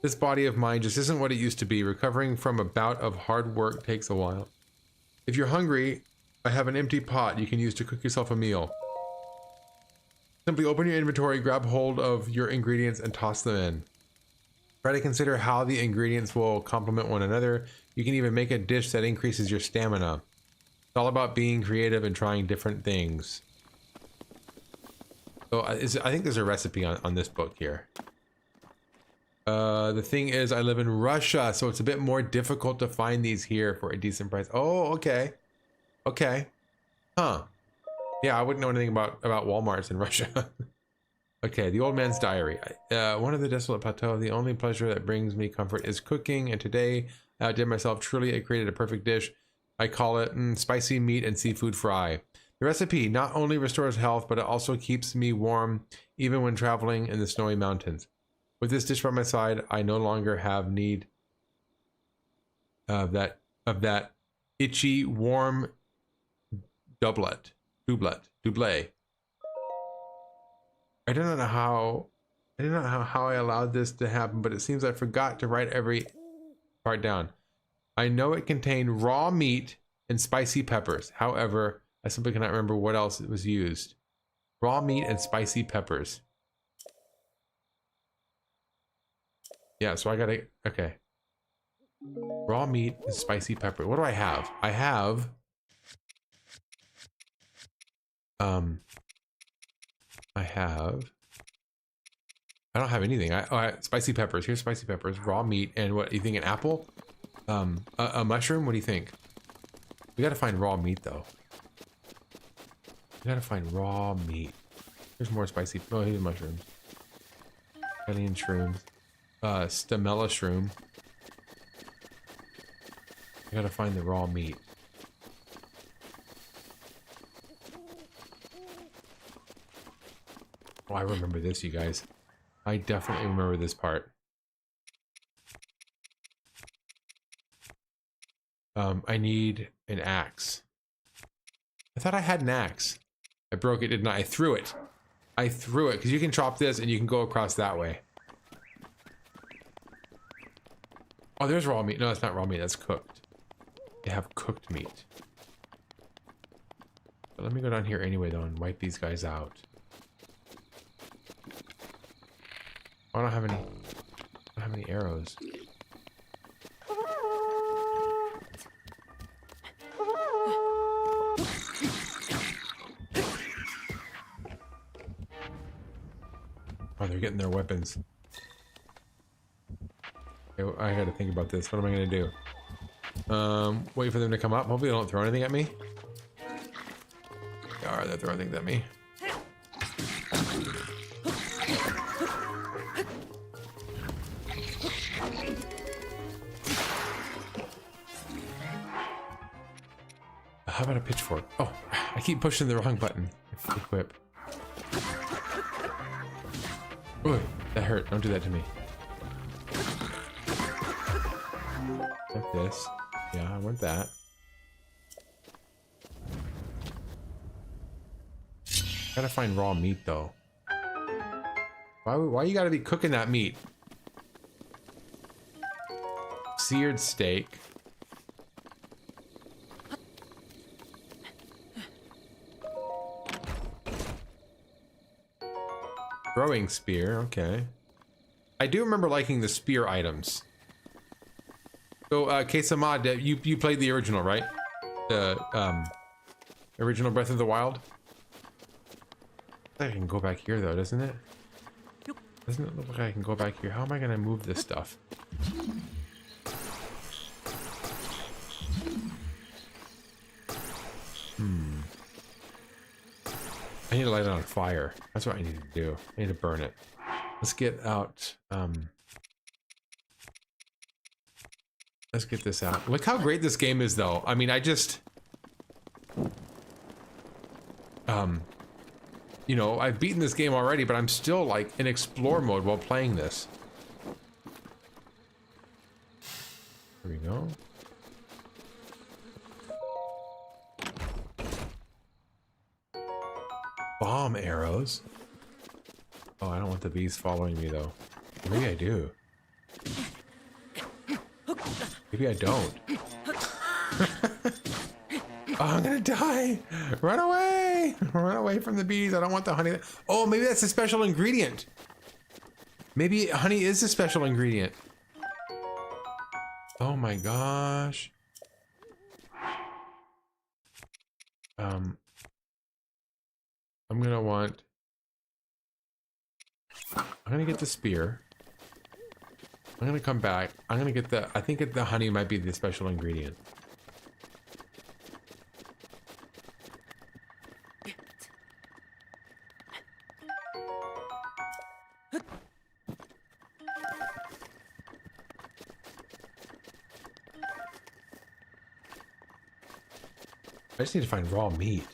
This body of mine just isn't what it used to be. Recovering from a bout of hard work takes a while. If you're hungry, I have an empty pot you can use to cook yourself a meal. Simply open your inventory, grab hold of your ingredients, and toss them in. Try to consider how the ingredients will complement one another. You can even make a dish that increases your stamina. It's all about being creative and trying different things. So I think there's a recipe on this book here. The thing is, I live in Russia, so it's a bit more difficult to find these here for a decent price. Oh, okay. Okay. Huh. Yeah, I wouldn't know anything about Walmarts in Russia. Okay, the old man's diary. One of the desolate plateau, the only pleasure that brings me comfort is cooking, and today I outdid myself. Truly, I created a perfect dish. I call it spicy meat and seafood fry. The recipe not only restores health, but it also keeps me warm, even when traveling in the snowy mountains. With this dish by my side, I no longer have need of that itchy, warm doublet. I don't know how I allowed this to happen, but it seems I forgot to write every part down. I know it contained raw meat and spicy peppers. However, I simply cannot remember what else it was used. Raw meat and spicy peppers. Yeah, so I gotta, okay. Raw meat and spicy pepper. What do I have? I have I don't have anything. Spicy peppers. Here's spicy peppers, raw meat, and what, you think an apple? A mushroom? What do you think? We gotta find raw meat though. We gotta find raw meat. There's more spicy. Oh, here's mushrooms. Alien shrooms. Stamella shroom. We gotta find the raw meat. Oh, I remember this, you guys. I definitely remember this part. I need an axe. I thought I had an axe. I broke it, didn't I? I threw it. I threw it, because you can chop this and you can go across that way. Oh, there's raw meat. No, that's not raw meat, that's cooked. They have cooked meat. But let me go down here anyway, though, and wipe these guys out. I don't have any arrows. Oh, they're getting their weapons. Okay, I gotta think about this. What am I gonna do? Wait for them to come up. Hopefully they don't throw anything at me. Alright, they're throwing things at me. How about a pitchfork? Oh, I keep pushing the wrong button. Equip. Ooh, that hurt. Don't do that to me. Like this. Yeah, I want that. Gotta find raw meat though. Why you gotta be cooking that meat? Seared steak. Throwing spear, okay. I do remember liking the spear items. So, Keh Namut, you played the original, right? The original Breath of the Wild? I can go back here though, doesn't it? Doesn't it look like I can go back here? How am I gonna move this stuff? I need to light it on fire. That's what I need to do. I need to burn it. Let's get out, let's get this out. Look how great this game is though. I mean, I just... you know, I've beaten this game already, but I'm still like in explore mode while playing this. There we go. Bomb arrows. Oh, I don't want the bees following me though. Maybe I do. Maybe I don't. Oh, I'm gonna die! Run away! Run away from the bees. I don't want the honey. Oh, maybe that's a special ingredient. Maybe honey is a special ingredient. Oh my gosh. I'm gonna want... I'm gonna get the spear. I'm gonna come back. I'm gonna get the... I think the honey might be the special ingredient. I just need to find raw meat.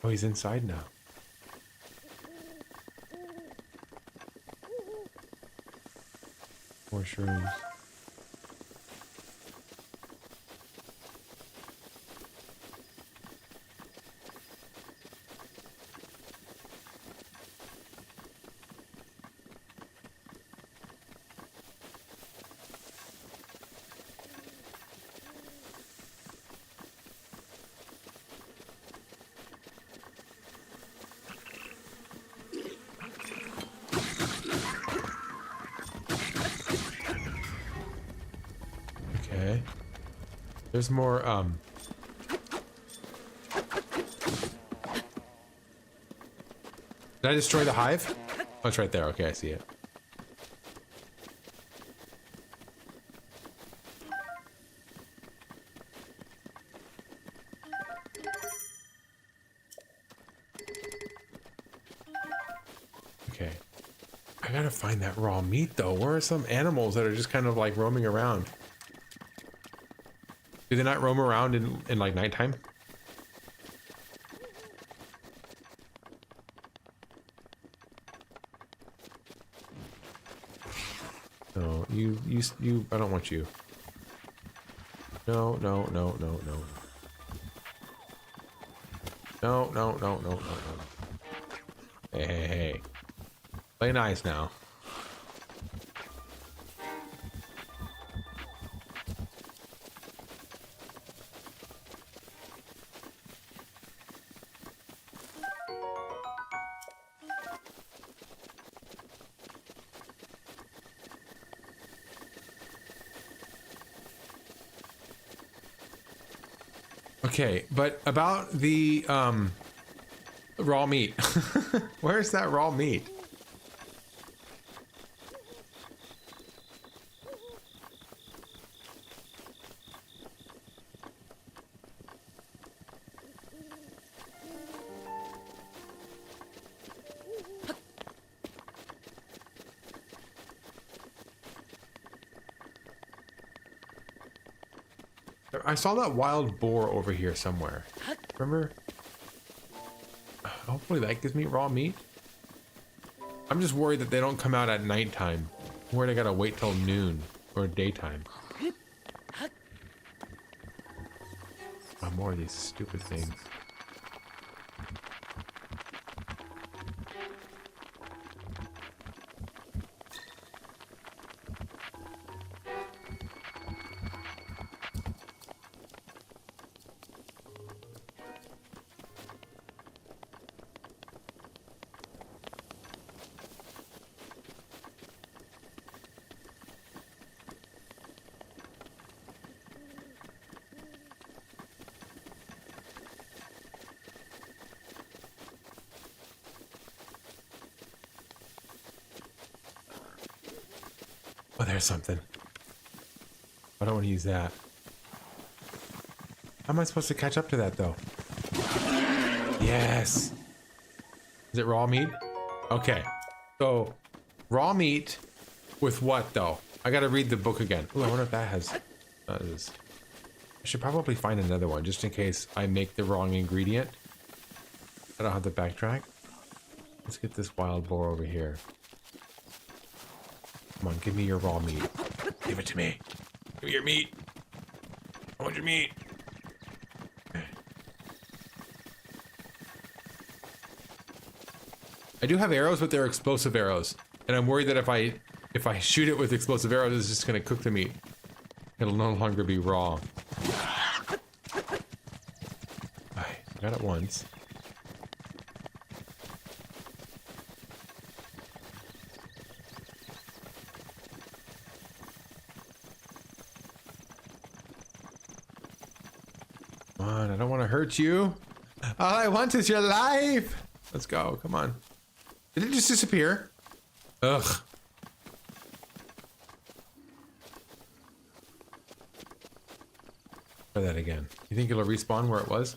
Oh, he's inside now. More shrooms. Okay. There's more, Did I destroy the hive? Oh, it's right there. Okay, I see it. Okay. I gotta find that raw meat, though. Where are some animals that are just kind of, like, roaming around? Do they not roam around in like, nighttime? No, you, I don't want you. No, no, no, no, no. No, no, no, no, no, no. Hey, hey, hey. Play nice now. Okay, but about the raw meat. Where's that raw meat? I saw that wild boar over here somewhere. Remember? Hopefully that gives me raw meat. I'm just worried that they don't come out at nighttime. I'm worried I gotta wait till noon or daytime. Oh, more of these stupid things. Oh, there's something. I don't want to use that. How am I supposed to catch up to that, though? Yes! Is it raw meat? Okay. So, raw meat with what, though? I gotta read the book again. Ooh, I wonder if that has... I should probably find another one, just in case I make the wrong ingredient. I don't have to backtrack. Let's get this wild boar over here. Come on, give me your raw meat. Give it to me. Give me your meat. I want your meat. Okay. I do have arrows, but they're explosive arrows. And I'm worried that if I shoot it with explosive arrows, it's just gonna cook the meat. It'll no longer be raw. I got it once. Come on, I don't want to hurt you. All I want is your life. Let's go. Come on. Did it just disappear? Ugh. Try that again. You think it'll respawn where it was?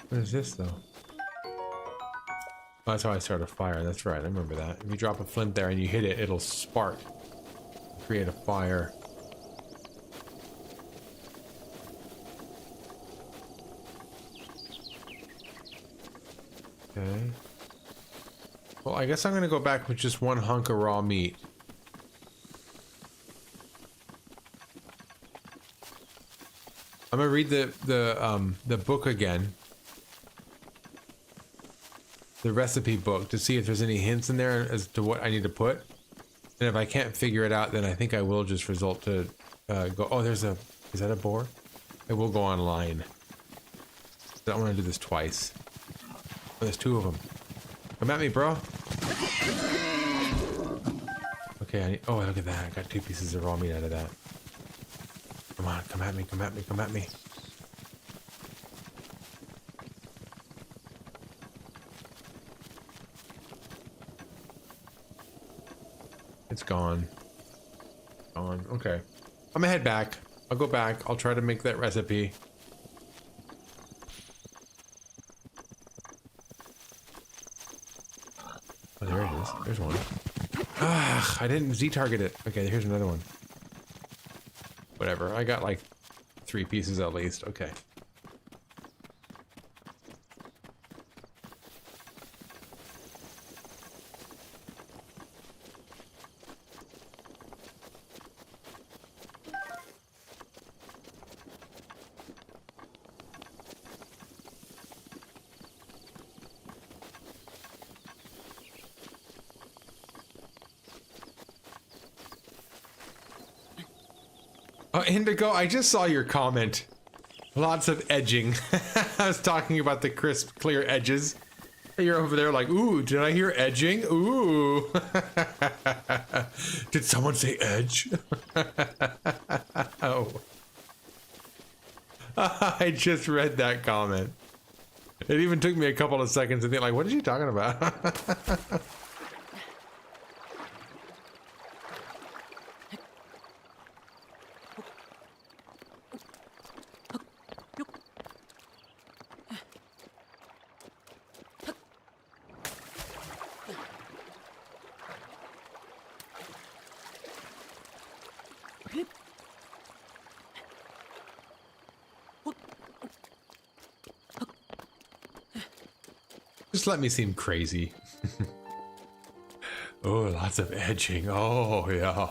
What is this, though? Oh, that's how I start a fire. That's right. I remember that. If you drop a flint there and you hit it, it'll spark. Create a fire. Okay. Well, I guess I'm gonna go back with just one hunk of raw meat. I'm gonna read the book again. The recipe book to see if there's any hints in there as to what I need to put. And if I can't figure it out, then I think I will just resort to go. Oh, is that a boar? I will go online. I don't want to do this twice. Oh, there's two of them. Come at me, bro. Okay, oh, look at that. I got 2 pieces of raw meat out of that. Come on, come at me, come at me, come at me. It's gone. Gone. Okay. I'm gonna head back. I'll go back. I'll try to make that recipe. Oh, there it is. There's one. Ah, I didn't Z-target it. Okay, here's another one. Whatever. I got like 3 pieces at least. Okay. Oh, Indigo, I just saw your comment. Lots of edging. I was talking about the crisp, clear edges. You're over there like, ooh, did I hear edging? Ooh. Did someone say edge? Oh. I just read that comment. It even took me a couple of seconds to think like, what is she talking about? Just let me seem crazy. Oh, lots of edging. Oh, yeah.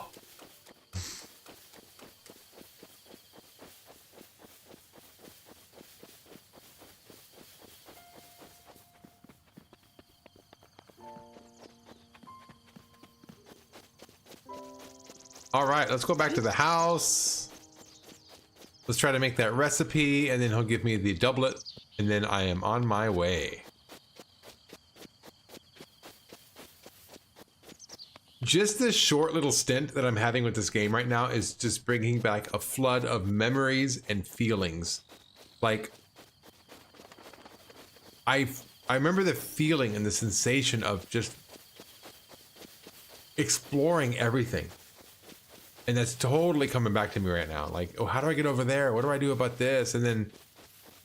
All right, let's go back to the house. Let's try to make that recipe, and then he'll give me the doublet, and then I am on my way. Just this short little stint that I'm having with this game right now is just bringing back a flood of memories and feelings. Like, I remember the feeling and the sensation of just exploring everything. And that's totally coming back to me right now. Like, oh, how do I get over there? What do I do about this? And then,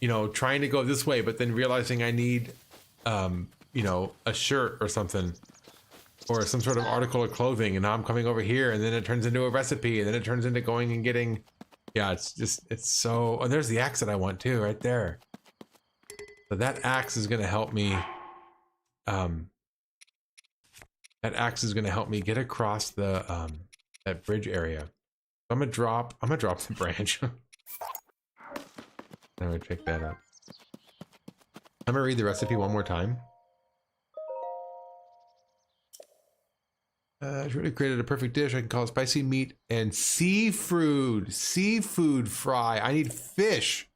you know, trying to go this way, but then realizing I need, you know, a shirt or something. Or some sort of article of clothing, and now I'm coming over here, and then it turns into a recipe, and then it turns into going and getting... Yeah, it's just, it's so... Oh, there's the axe that I want too, right there. So that axe is going to help me... that axe is going to help me get across the, that bridge area. I'm gonna drop the branch. I'm gonna pick that up. I'm gonna read the recipe one more time. Hyrule created a perfect dish. I can call it spicy meat and seafood. Seafood fry. I need fish.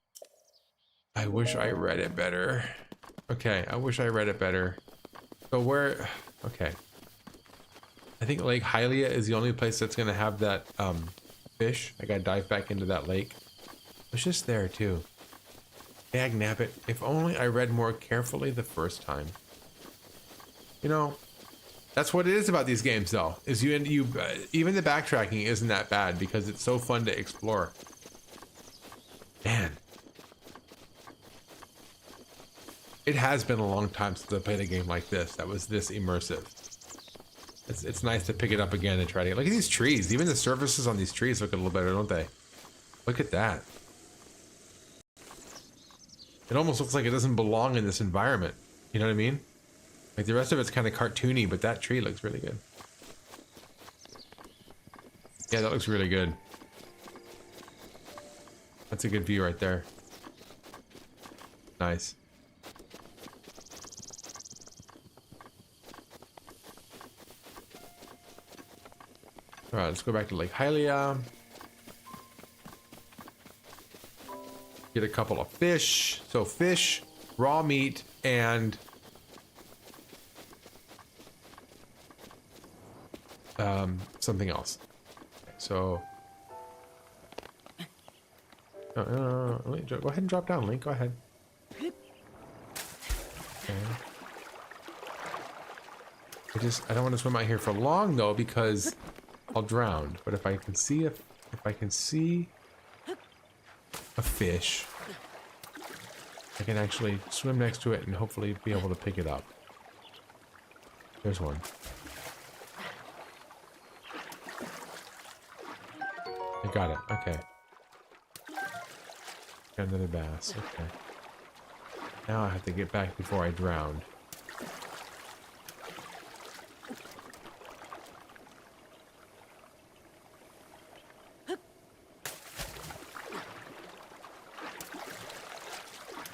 I wish I read it better. Okay, I wish I read it better. So where... Okay. I think Lake Hylia is the only place that's going to have that fish. I got to dive back into that lake. It's just there too. Dag nabbit. If only I read more carefully the first time. You know... That's what it is about these games, though. Is even the backtracking isn't that bad because it's so fun to explore. Man, it has been a long time since I played a game like this that was this immersive. It's nice to pick it up again and try to look at these trees. Even the surfaces on these trees look a little better, don't they? Look at that. It almost looks like it doesn't belong in this environment. You know what I mean? Like the rest of it's kind of cartoony, but that tree looks really good. Yeah, that looks really good. That's a good view right there. Nice. All right, let's go back to Lake Hylia. Get a couple of fish. So fish, raw meat, and something else. Okay, so Link, go ahead and drop down, Link. Go ahead. Okay. I don't want to swim out here for long though because I'll drown. But if I can see if I can see a fish, I can actually swim next to it and hopefully be able to pick it up. There's one. got it. Okay. Got another bass. Okay. Now I have to get back before I drown.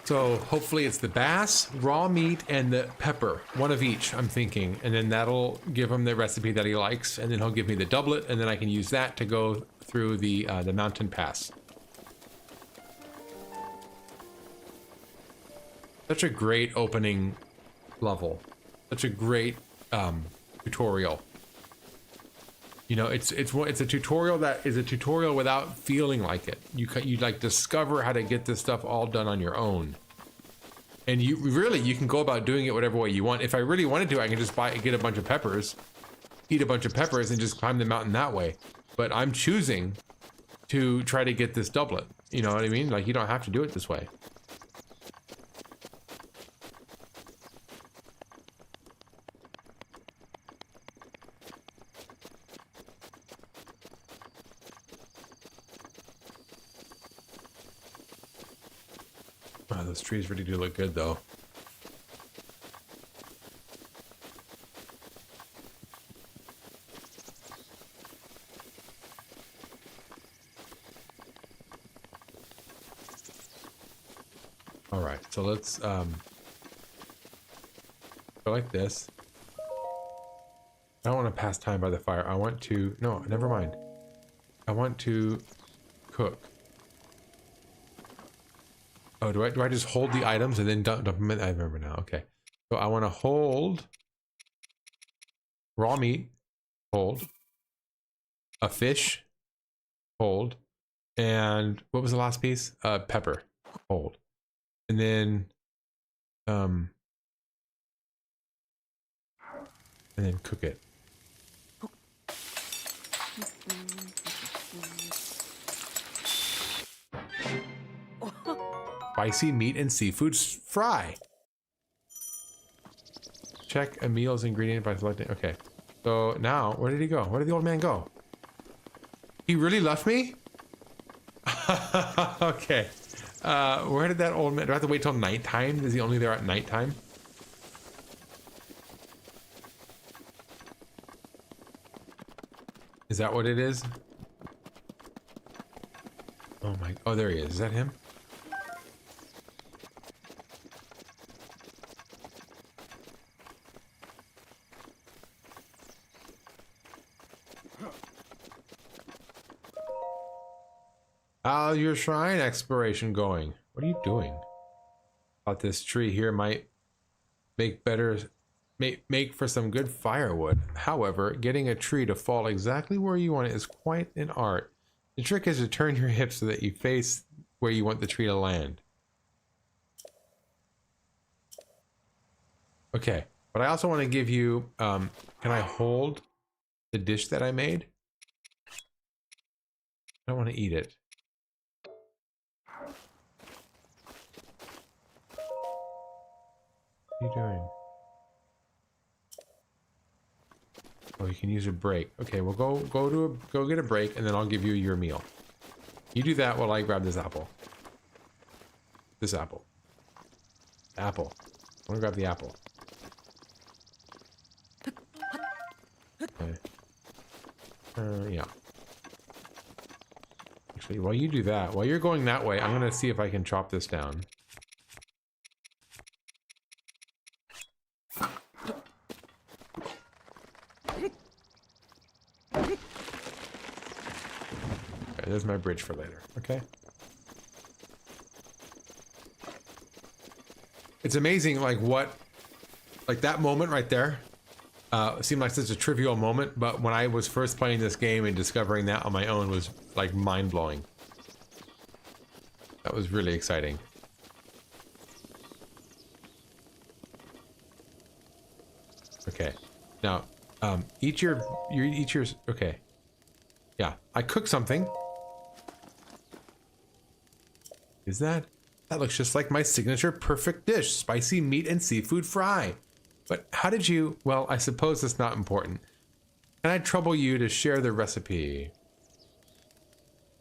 So hopefully it's the bass, raw meat, and the pepper. One of each, I'm thinking. And then that'll give him the recipe that he likes. And then he'll give me the doublet, and then I can use that to go through the mountain pass. Such a great opening level. Such a great tutorial. You know, it's a tutorial that is a tutorial without feeling like it. You like discover how to get this stuff all done on your own, and you can go about doing it whatever way you want. If I really wanted to, I can just get a bunch of peppers, eat a bunch of peppers, and just climb the mountain that way. But I'm choosing to try to get this doublet. You know what I mean? Like, you don't have to do it this way. Wow, those trees really do look good, though. All right, so let's go like this. I don't want to pass time by the fire. I want to... No, never mind. I want to cook. Oh, do I just hold the items and then dump them in? I remember now. Okay. So I want to hold raw meat, hold a fish, hold, and what was the last piece? Pepper, hold, and then cook it. Spicy meat and seafood fry. Check a meal's ingredient by selecting. Okay. So now, where did he go? Where did the old man go? He really left me? Okay. Where did that old man... Do I have to wait till nighttime? Is he only there at nighttime? Is that what it is? Oh my... Oh, there he is. Is that him? How's your shrine exploration going? What are you doing? Thought this tree here might make for some good firewood. However, getting a tree to fall exactly where you want it is quite an art. The trick is to turn your hips so that you face where you want the tree to land. Okay, but I also want to give you, can I hold the dish that I made? I don't want to eat it. What are you doing? Oh, you can use a break. Okay, well go get a break, and then I'll give you your meal. You do that while I grab this apple. This apple. Apple. I want to grab the apple. Okay. Yeah. Actually, while you do that, while you're going that way, I'm gonna see if I can chop this down. There's my bridge for later, okay? It's amazing, like that moment right there seemed like such a trivial moment, but when I was first playing this game and discovering that on my own was like mind-blowing. That was really exciting. Okay, now eat your okay. Yeah, I cooked something. Is that looks just like my signature perfect dish, spicy meat and seafood fry. But how did you, well, I suppose it's not important. Can I trouble you to share the recipe?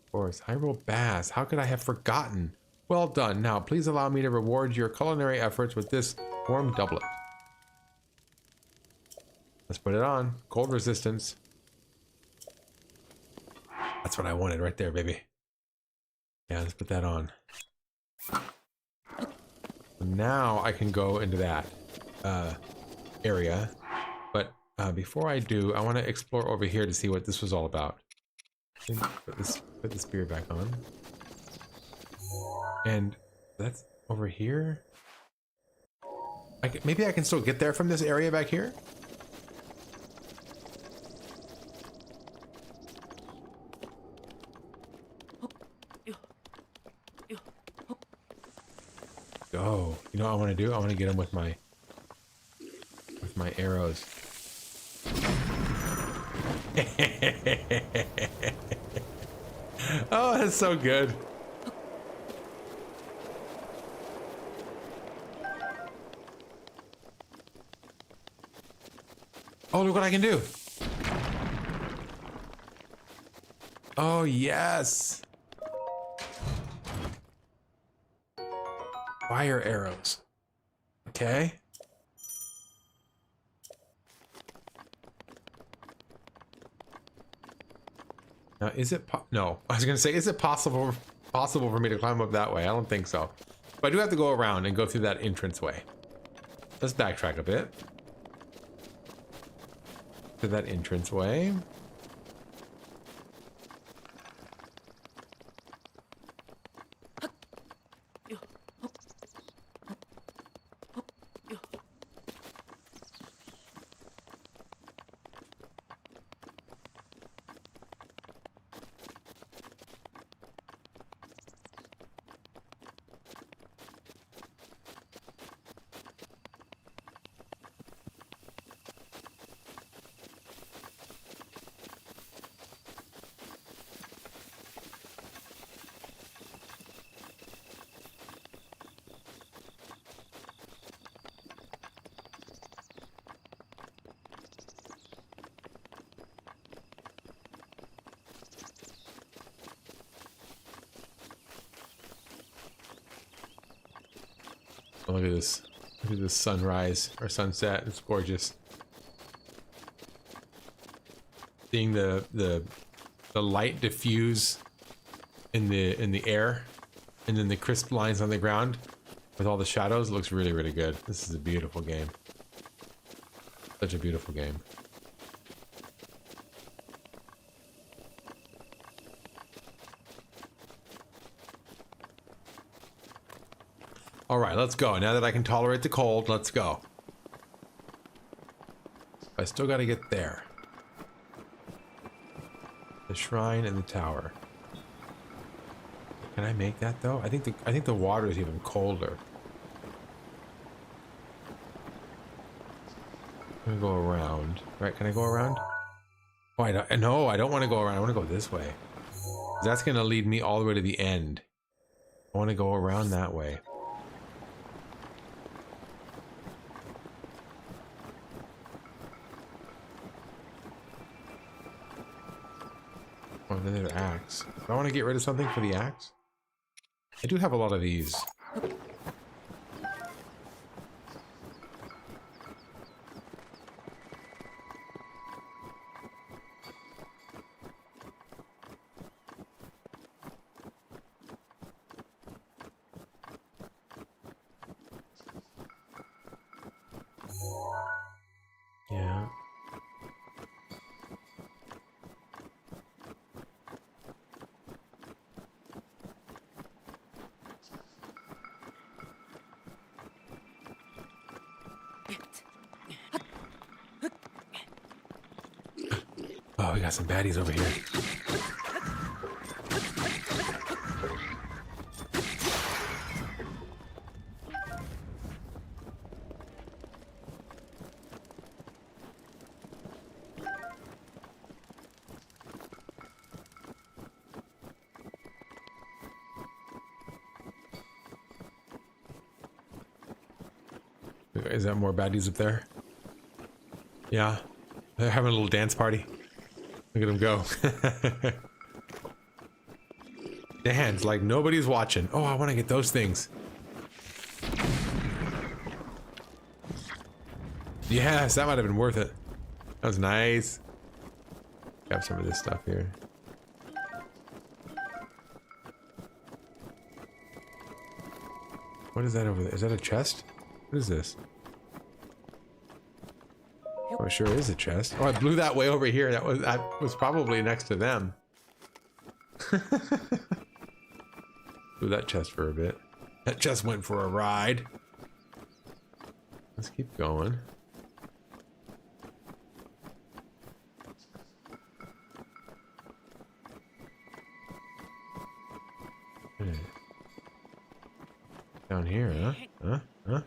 Of course, Hyrule Bass. How could I have forgotten? Well done. Now, please allow me to reward your culinary efforts with this warm doublet. Let's put it on. Cold resistance. That's what I wanted right there, baby. Yeah, let's put that on. Now I can go into that area. But before I do, I want to explore over here to see what this was all about. Put the spear back on. And that's over here. Maybe I can still get there from this area back here? Go. You know what I want to do? I want to get him with my arrows. Oh, that's so good. Oh, look what I can do. Oh, yes. Fire arrows. Okay. Now, is it no, I was gonna say, is it possible for me to climb up that way? I don't think so. But I do have to go around and go through that entrance way. Let's backtrack a bit. To that entrance way. Oh, look at this. Look at this sunrise or sunset. It's gorgeous. Seeing the light diffuse in the air, and then the crisp lines on the ground with all the shadows looks really, really good. This is a beautiful game. Such a beautiful game. All right, let's go. Now that I can tolerate the cold, let's go. I still got to get there. The shrine and the tower. Can I make that though? I think the water is even colder. I'm gonna go around. Right? Can I go around? Oh, I don't want to go around. I want to go this way. That's gonna lead me all the way to the end. I want to go around that way. Oh, then there's the axe. Do I want to get rid of something for the axe? I do have a lot of these. Yeah. Oh, we got some baddies over here. Is that more baddies up there? Yeah. They're having a little dance party. Look at them go. dance like nobody's watching. Oh, I want to get those things. Yes, that might have been worth it. That was nice. Grab some of this stuff here. What is that over there? Is that a chest? What is this? Oh, it sure is a chest. Oh, I blew that way over here. That was probably next to them. Blew that chest for a bit. That chest went for a ride. Let's keep going. Down here, huh? Huh?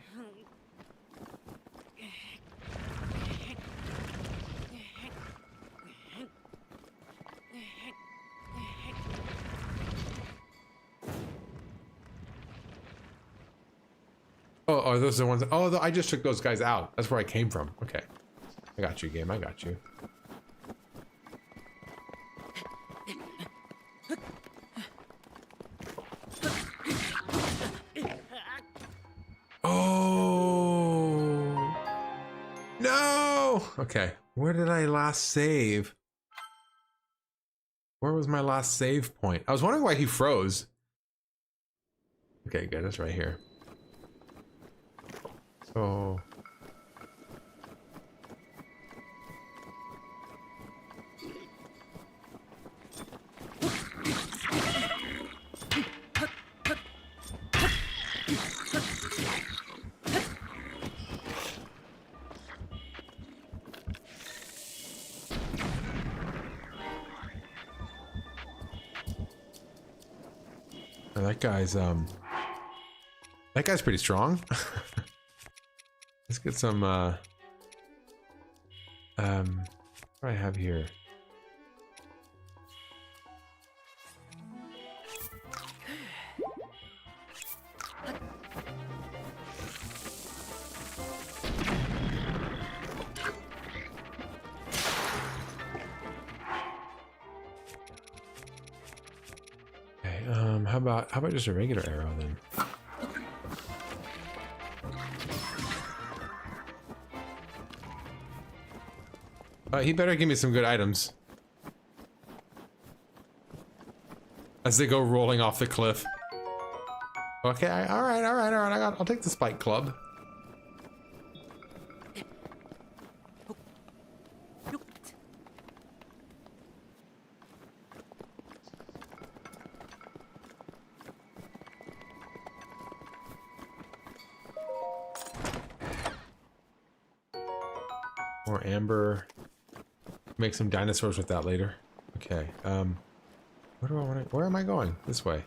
Oh, are those the ones? Oh, I just took those guys out. That's where I came from. Okay. I got you, game. I got you. Oh. No. Okay. Where did I last save? Where was my last save point? I was wondering why he froze. Okay, good. That's right here. Oh. That guy's pretty strong. Let's get some what do I have here? Okay, how about just a regular arrow then? He better give me some good items. As they go rolling off the cliff. Okay, alright. I'll take the spike club. More amber. Make some dinosaurs with that later. Okay, where do I want to, where am I going? This way.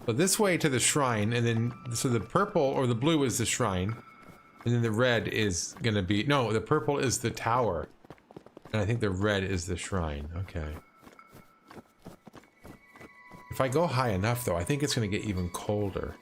So this way to the shrine, and then, so the purple or the blue is the shrine, and then the red is gonna be, no, the purple is the tower, and I think the red is the shrine. Okay. If I go high enough though, I think it's gonna get even colder.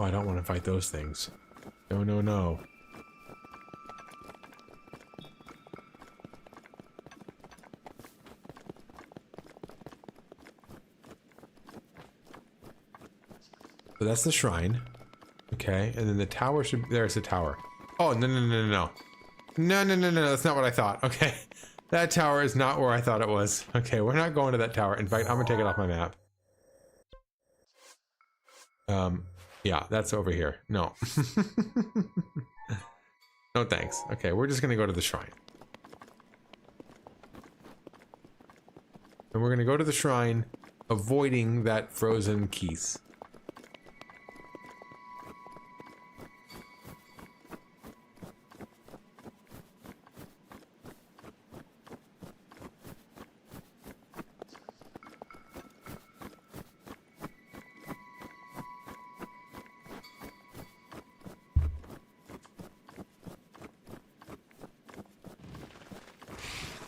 Oh, I don't want to fight those things. No, no, no. So that's the shrine. Okay, and then the tower should... There's the tower. Oh, no, no, no, no, no. No, no, no, no, that's not what I thought. Okay. That tower is not where I thought it was. Okay, we're not going to that tower. In fact, I'm gonna take it off my map. Yeah, that's over here. No. No thanks. Okay, we're just gonna go to the shrine. And we're gonna go to the shrine, avoiding that frozen keys.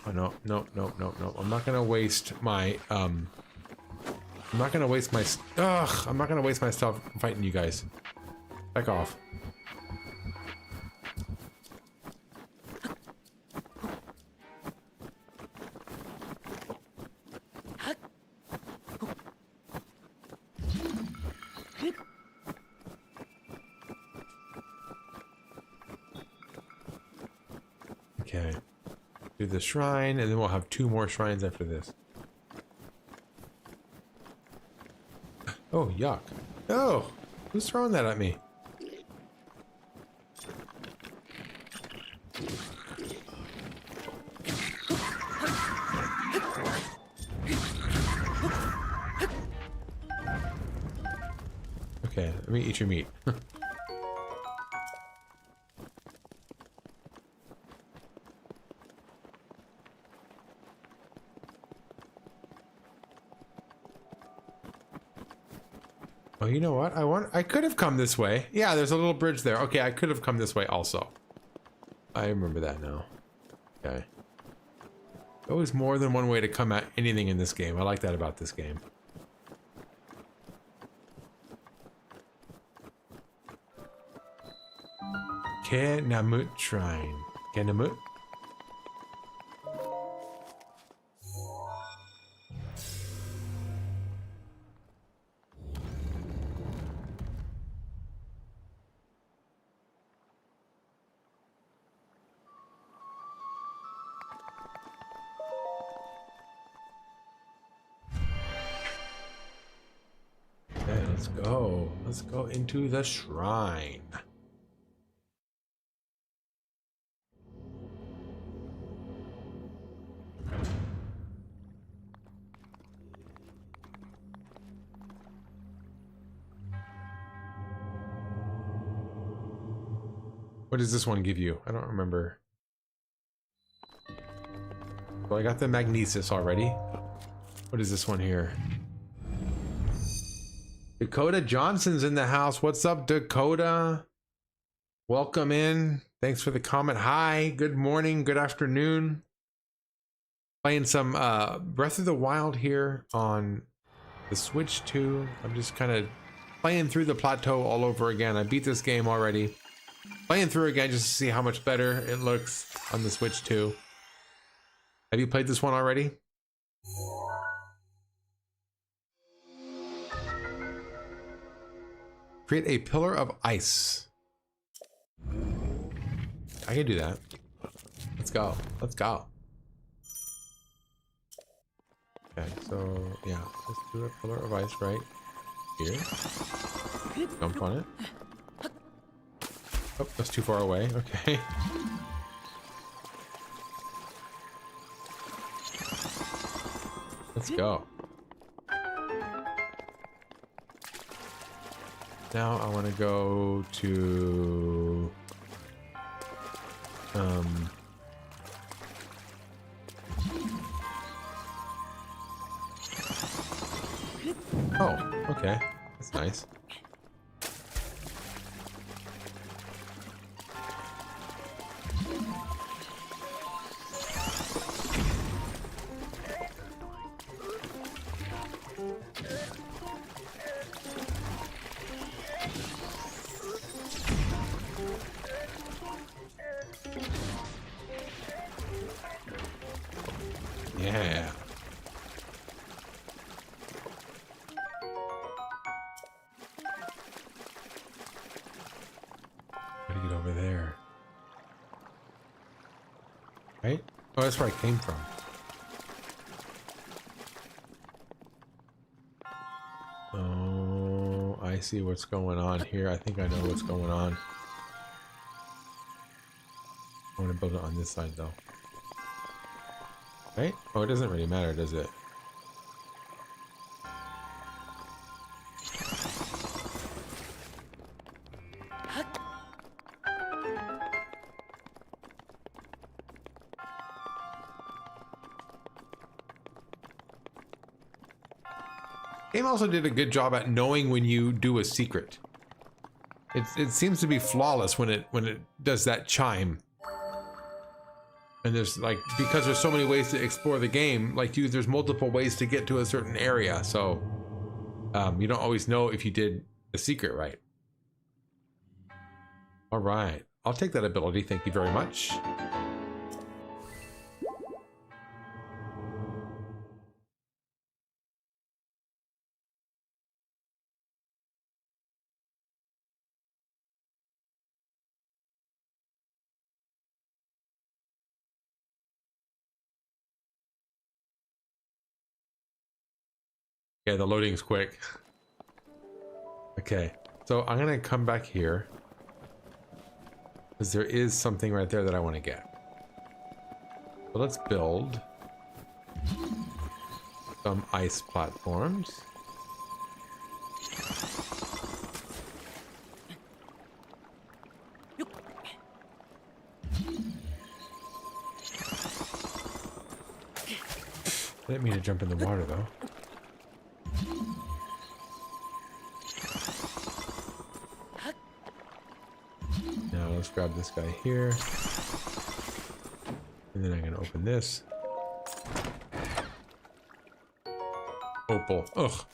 Oh no, no, no, no, no. I'm not gonna waste my I'm not gonna waste my I'm not gonna waste my stuff fighting you guys. Back off. Okay. Do the shrine, and then we'll have 2 more shrines after this. Oh, yuck. Oh, who's throwing that at me? Okay, let me eat your meat. Oh, you know what? I could have come this way. Yeah, there's a little bridge there. Okay, I could have come this way also. I remember that now. Okay. Always more than one way to come at anything in this game. I like that about this game. Keh Namut Shrine. Keh Namut? Okay, let's go. Let's go into the shrine. What does this one give you? I don't remember. Well, I got the magnesis already. What is this one here? Dakota Johnson's in the house. What's up, Dakota? Welcome in. Thanks for the comment. Hi, good morning, good afternoon. Playing some Breath of the Wild here on the Switch 2. I'm just kind of playing through the Plateau all over again. I beat this game already. Playing through again just to see how much better it looks on the Switch 2. Have you played this one already? Create a pillar of ice. I can do that. Let's go. Let's go. Okay, so yeah, let's do a pillar of ice right here. Jump on it. Oh, that's too far away. Okay. Let's go. Now I want to go to oh, okay. That's nice. Yeah. Gotta get over there. Right? Oh, that's where I came from. Oh, I see what's going on here. I think I know what's going on. I want to build it on this side though. Right? Oh, it doesn't really matter, does it? Game also did a good job at knowing when you do a secret. It seems to be flawless when it does that chime. And there's like, because there's so many ways to explore the game, like there's multiple ways to get to a certain area. So you don't always know if you did the secret right. All right, I'll take that ability. Thank you very much. Yeah, the loading's quick. Okay, so I'm gonna come back here because there is something right there that I want to get. So let's build some ice platforms. I didn't mean to jump in the water though. Now let's grab this guy here. And then I'm gonna open this. Opal. Ugh.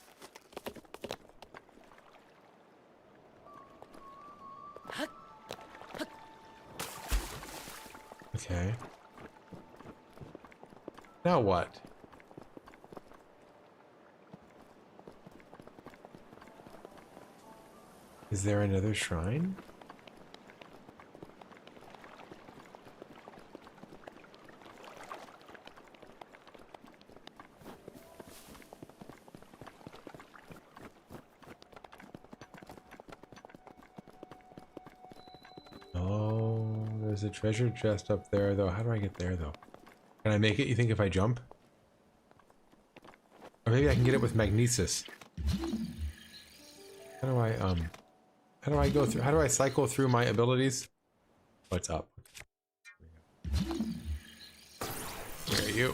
Okay. Now what? Is there another shrine? Oh, there's a treasure chest up there though. How do I get there though? Can I make it, you think, if I jump? Or maybe I can get it with magnesis. How do I go through, how do I cycle through my abilities? What's up? Where are you?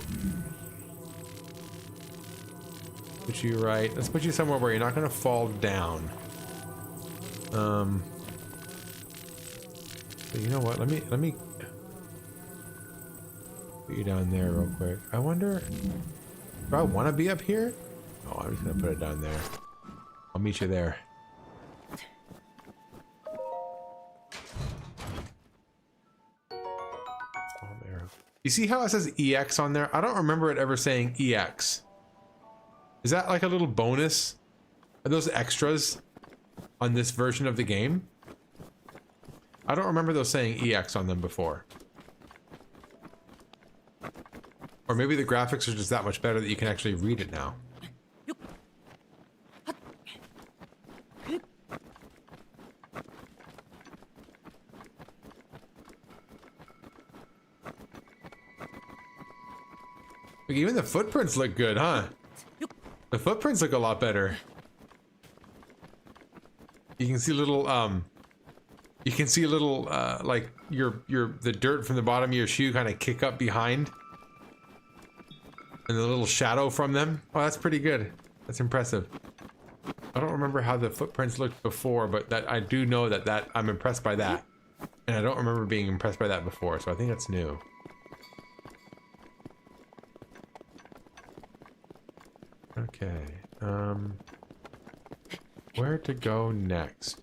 Put you right. Let's put you somewhere where you're not gonna fall down. So you know what? Let me put you down there real quick. I wonder, do I want to be up here? Oh, I'm just gonna put it down there. I'll meet you there. You see how it says EX on there? I don't remember it ever saying EX. Is that like a little bonus? Are those extras on this version of the game? I don't remember those saying EX on them before. Or maybe the graphics are just that much better that you can actually read it now. Like, even the footprints look good, huh? The footprints look a lot better. You can see little, like the dirt from the bottom of your shoe kind of kick up behind. And the little shadow from them. Oh, that's pretty good. That's impressive. I don't remember how the footprints looked before, but that I do know that I'm impressed by that. And I don't remember being impressed by that before, so I think that's new. Okay, where to go next?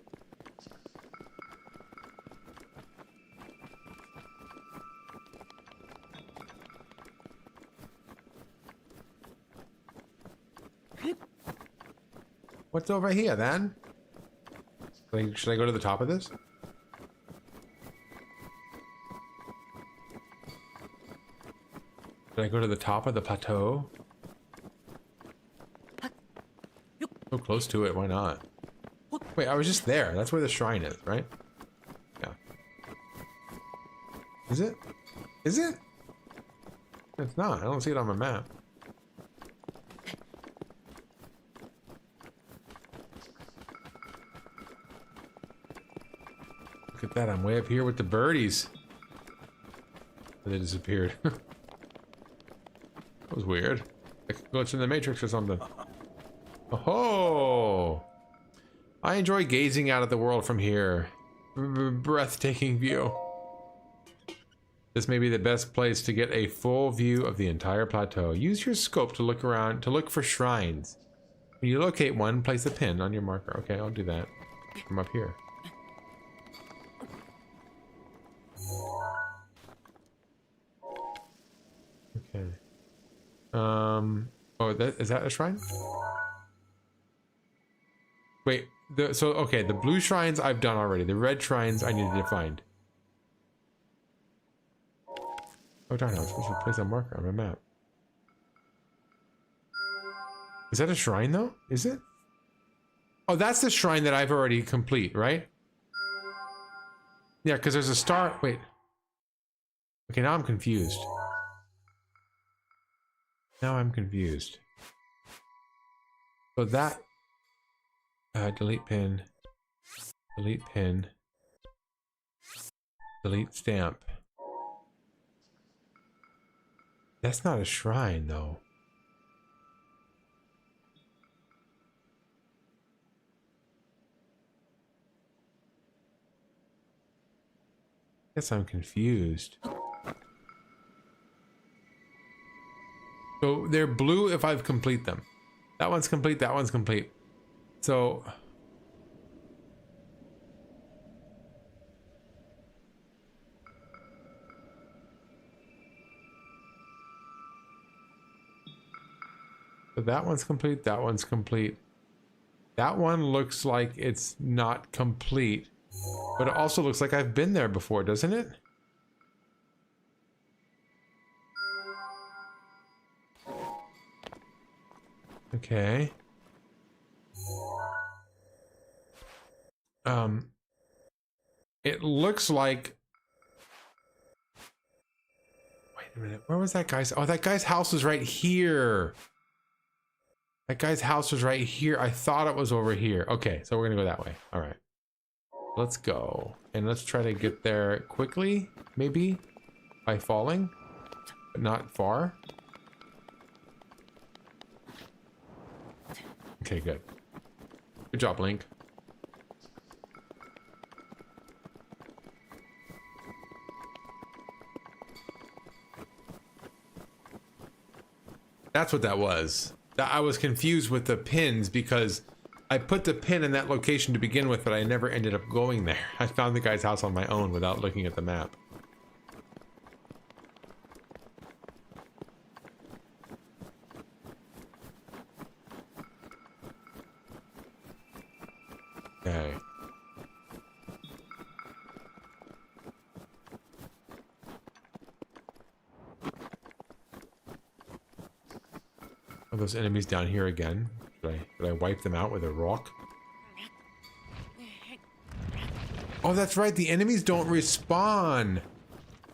What's over here then? Should I go to the top of this? Should I go to the top of the plateau? So close to it, why not? Wait, I was just there. That's where the shrine is, right? Yeah. Is it? Is it? It's not. I don't see it on my map. Look at that. I'm way up here with the birdies. They disappeared. That was weird. Like a glitch in the Matrix or something. Oh! I enjoy gazing out at the world from here. Breathtaking view. This may be the best place to get a full view of the entire plateau. Use your scope to look around, to look for shrines. When you locate one, place a pin on your marker. Okay, I'll do that. From up here. Okay. Oh, is that a shrine? Wait, okay, the blue shrines I've done already. The red shrines I needed to find. Oh darn, I was supposed to place a marker on my map. Is that a shrine though? Is it? Oh, that's the shrine that I've already complete, right? Yeah, because there's a star. Wait. Okay, now I'm confused. Now I'm confused. So that... delete pin. Delete pin. Delete stamp. That's not a shrine, though. Guess I'm confused. So they're blue if I've complete them. That one's complete, that one's complete. So... So that one's complete, that one's complete. That one looks like it's not complete. But it also looks like I've been there before, doesn't it? Okay. It looks like... Wait a minute, where was that guy's... Oh, that guy's house was right here. That guy's house was right here. I thought it was over here. Okay, so we're gonna go that way. All right. Let's go. And let's try to get there quickly, maybe, by falling, but not far. Okay, good. Good job, Link. That's what that was. I was confused with the pins because I put the pin in that location to begin with, but I never ended up going there. I found the guy's house on my own without looking at the map. Okay. Are those enemies down here again? Should I wipe them out with a rock? Oh, that's right. The enemies don't respawn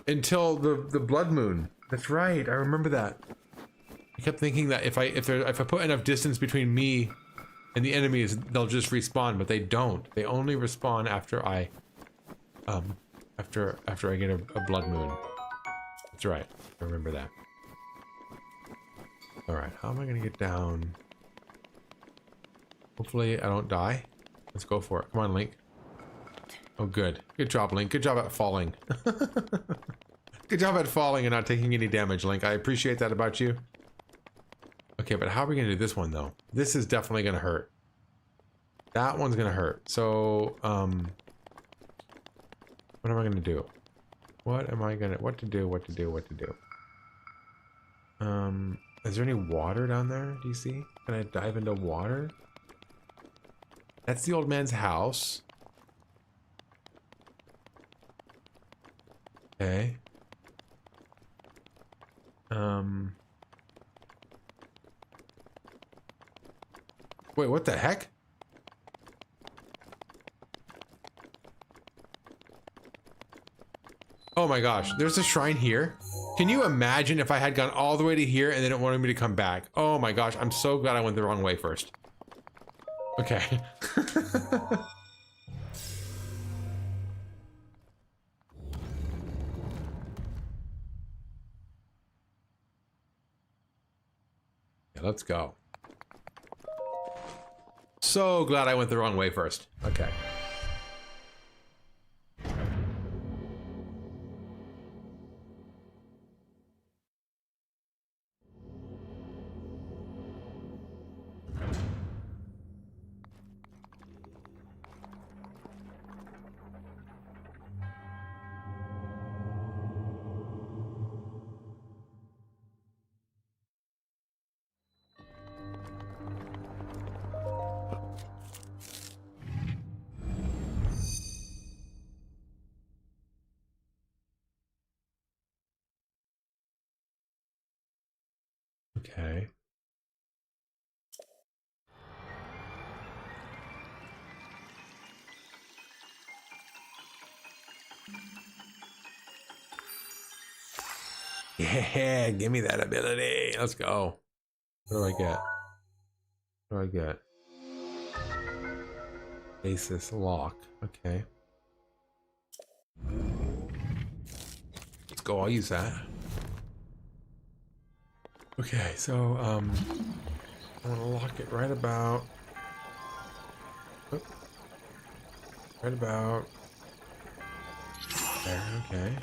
until the blood moon. That's right. I remember that. I kept thinking that if I put enough distance between me and the enemies, they'll just respawn, but they don't. They only respawn after I after I get a blood moon. That's right. I remember that. All right. How am I gonna get down? Hopefully I don't die. Let's go for it. Come on, Link. Oh, good. Good job, Link. Good job at falling. Good job at falling and not taking any damage, Link. I appreciate that about you. Okay, but how are we gonna do this one, though? This is definitely gonna hurt. That one's gonna hurt. So, what am I gonna do? What to do? Is there any water down there? Do you see? Can I dive into water? That's the old man's house. Okay. Wait, what the heck? Oh my gosh, there's a shrine here. Can you imagine if I had gone all the way to here and then it wanted me to come back? Oh my gosh, I'm so glad I went the wrong way first. Okay. Yeah, let's go. So glad I went the wrong way first. Okay. Okay. Yeah, give me that ability. Let's go. What do I get? What do I get? Basis lock. Okay. Let's go. I'll use that. Okay, so I want to lock it right about. Oh, right about there. Okay.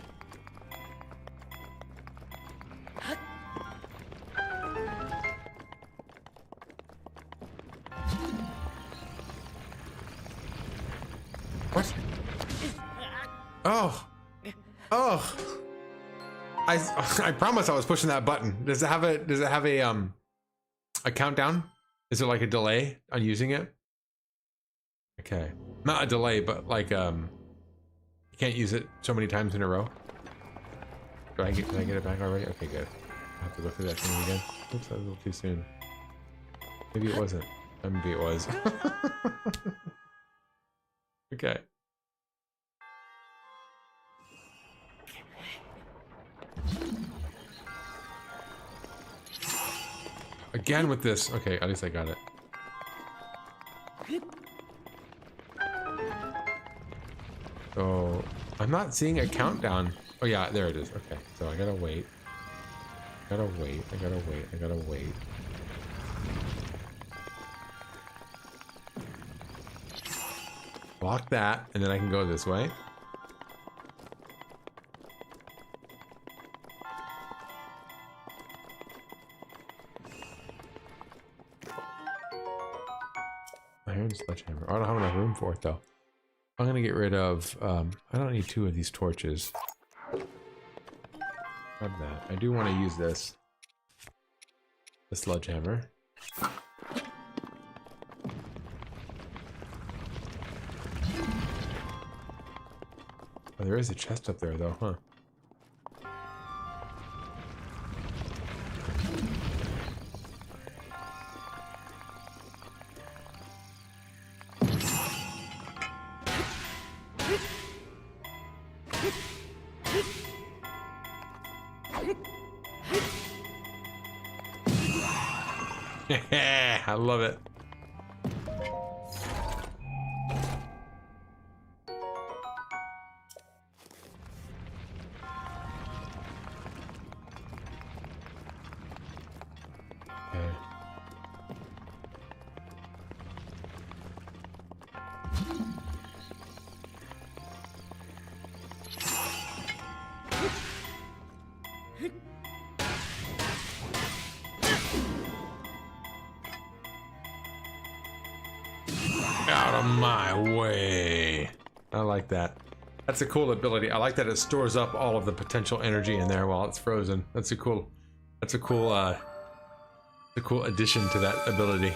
What? Oh. Oh. I promise I was pushing that button. Does it have a countdown? Is it like a delay on using it? Okay. Not a delay, but like you can't use it so many times in a row. Did I get it back already? Okay, good. I have to go through that thing again. Oops, that was a little too soon. Maybe it wasn't. Maybe it was. Okay. Again with this. Okay, at least I got it. So, I'm not seeing a countdown. Oh yeah, there it is. Okay, so I gotta wait. I gotta wait. Lock that, and then I can go this way. Iron sledgehammer. I don't have enough room for it though. I'm gonna get rid of. I don't need 2 of these torches. Grab that. I do want to use this. The sledgehammer. Oh, there is a chest up there though, huh? I love it. Okay. Out of my way. I like that. That's a cool ability. I like that it stores up all of the potential energy in there while it's frozen. That's a cool addition to that ability.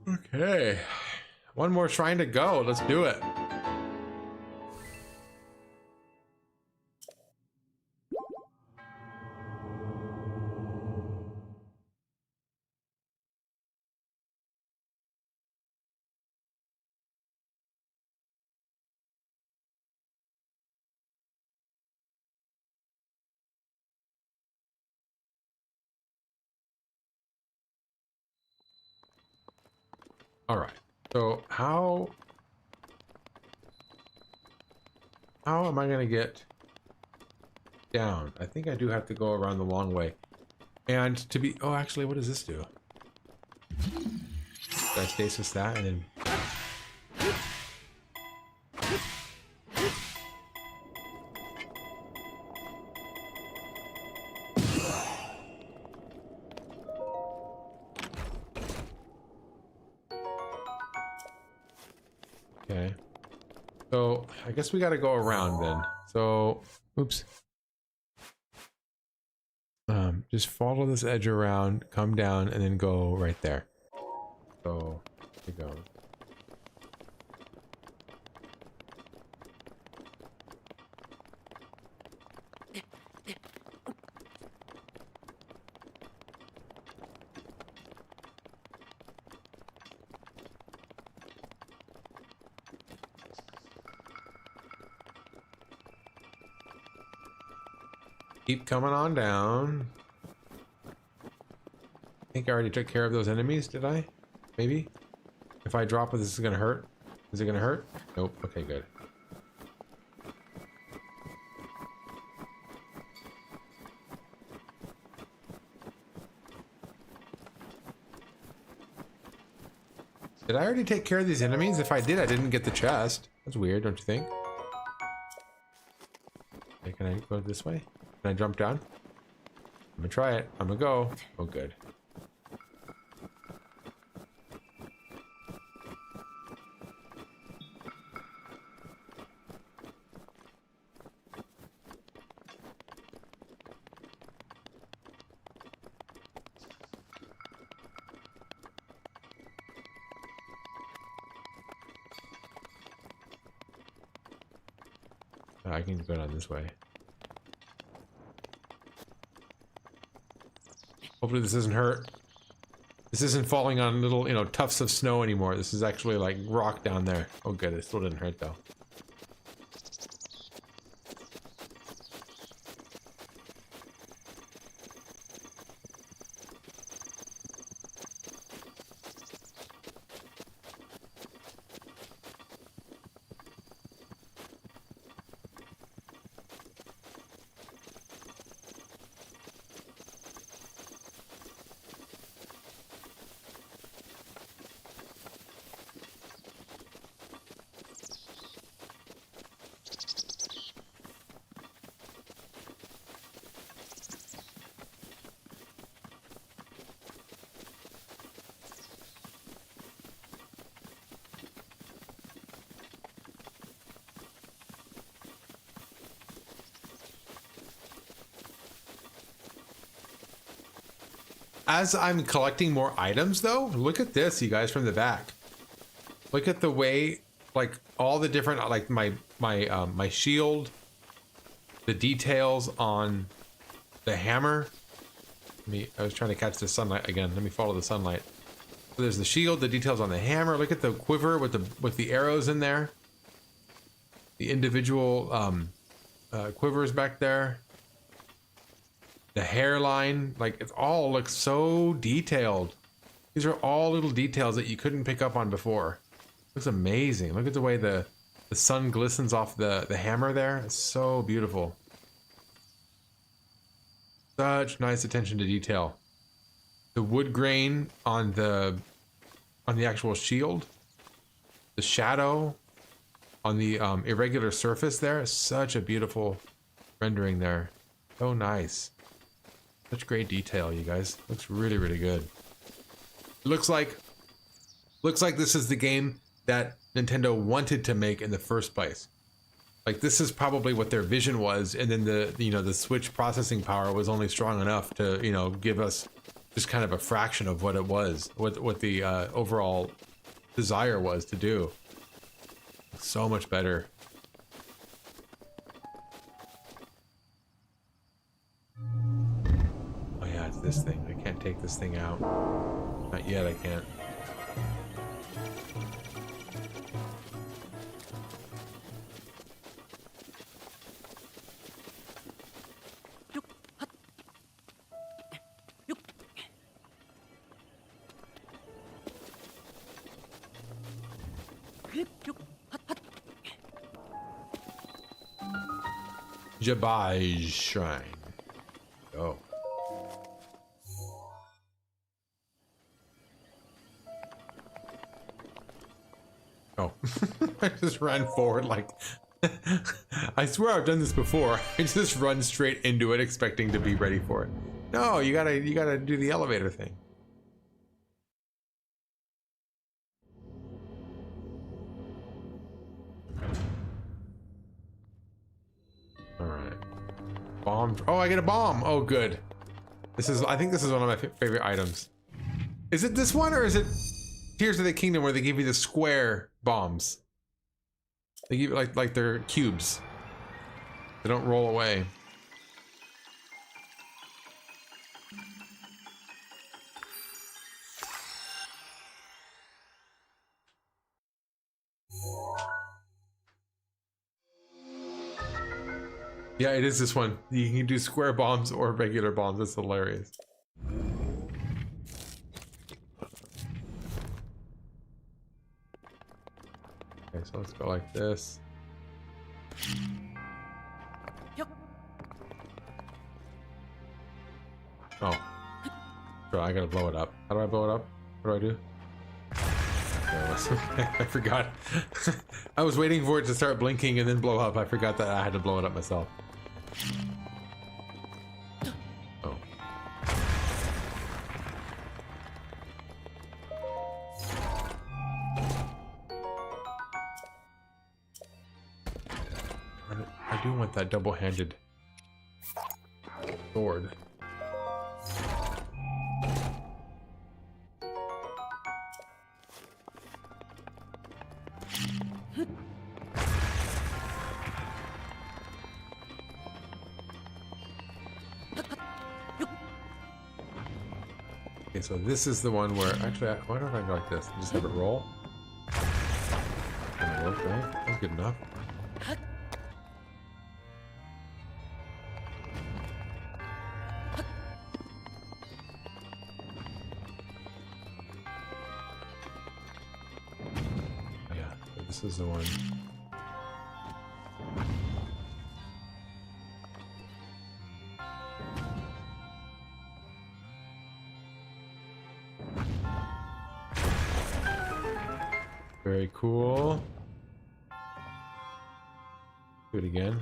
Okay. One more shrine to go. Let's do it. All right. So how am I gonna get down? I think I do have to go around the long way. And to be, oh, actually, what does this do? Do I stasis that and then? Okay. So I guess we got to go around then. So, oops. Just follow this edge around, come down, and then go right there. So, here we go. Keep coming on down. I think I already took care of those enemies, did I? Maybe? If I drop it, this is gonna hurt. Is it gonna hurt? Nope. Okay, good. Did I already take care of these enemies? If I did, I didn't get the chest. That's weird, don't you think? Okay, can I go this way? Can I jump down? I'm gonna try it. I'm gonna go. Oh, good. I can go down this way. Hopefully this doesn't hurt. This isn't falling on little, you know, tufts of snow anymore. This is actually like rock down there. Oh good, it still didn't hurt though. As I'm collecting more items though, look at this, you guys, from the back. Look at the way, like, all the different, like, my shield, the details on the hammer. I was trying to catch the sunlight again. Let me follow the sunlight. So there's the shield, the details on the hammer. Look at the quiver with the arrows in there. The individual quivers back there. The hairline, like, it all looks so detailed. These are all little details that you couldn't pick up on before. Looks amazing. Look at the way the sun glistens off the hammer there. It's so beautiful. Such nice attention to detail. The wood grain on the actual shield. The shadow on the irregular surface there is such a beautiful rendering there. So nice. Such great detail, you guys. Looks really, really good. It looks like this is the game that Nintendo wanted to make in the first place. Like, this is probably what their vision was, and then the Switch processing power was only strong enough to, you know, give us just kind of a fraction of what it was, what the overall desire was to do. So much better. This thing. I can't take this thing out. Not yet, I can't. Baij Shrine. Oh. Oh, I just ran forward like, I swear I've done this before. I just run straight into it expecting to be ready for it. No, you gotta do the elevator thing. All right. Bomb. Oh, I get a bomb. Oh, good. I think this is one of my favorite items. Is it this one or is it Tears of the Kingdom where they give you the square bombs? They give it like they're cubes. They don't roll away. Yeah, it is this one. You can do square bombs or regular bombs. That's hilarious. Okay, so let's go like this. Oh. Bro, I gotta blow it up. How do I blow it up? What do I do? There it was. I forgot. I was waiting for it to start blinking and then blow up. I forgot that I had to blow it up myself. Oh. I do want that double-handed sword. Okay, so this is the one where actually, why don't I go like this? Just have it roll. Gonna work, right? That's good enough. Yeah, so this is the one. Very cool. Do it again.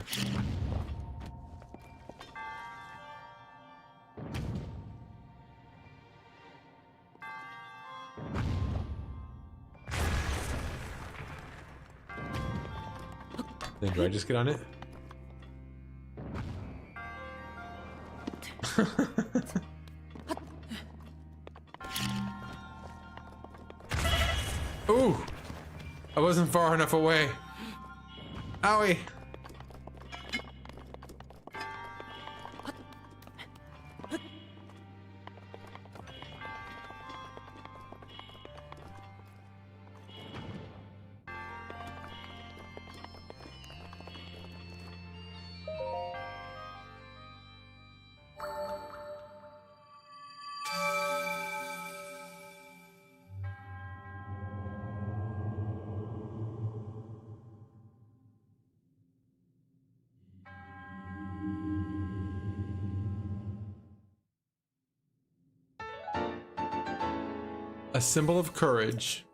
Then do I just get on it? Ooh! I wasn't far enough away. Owie! A symbol of courage.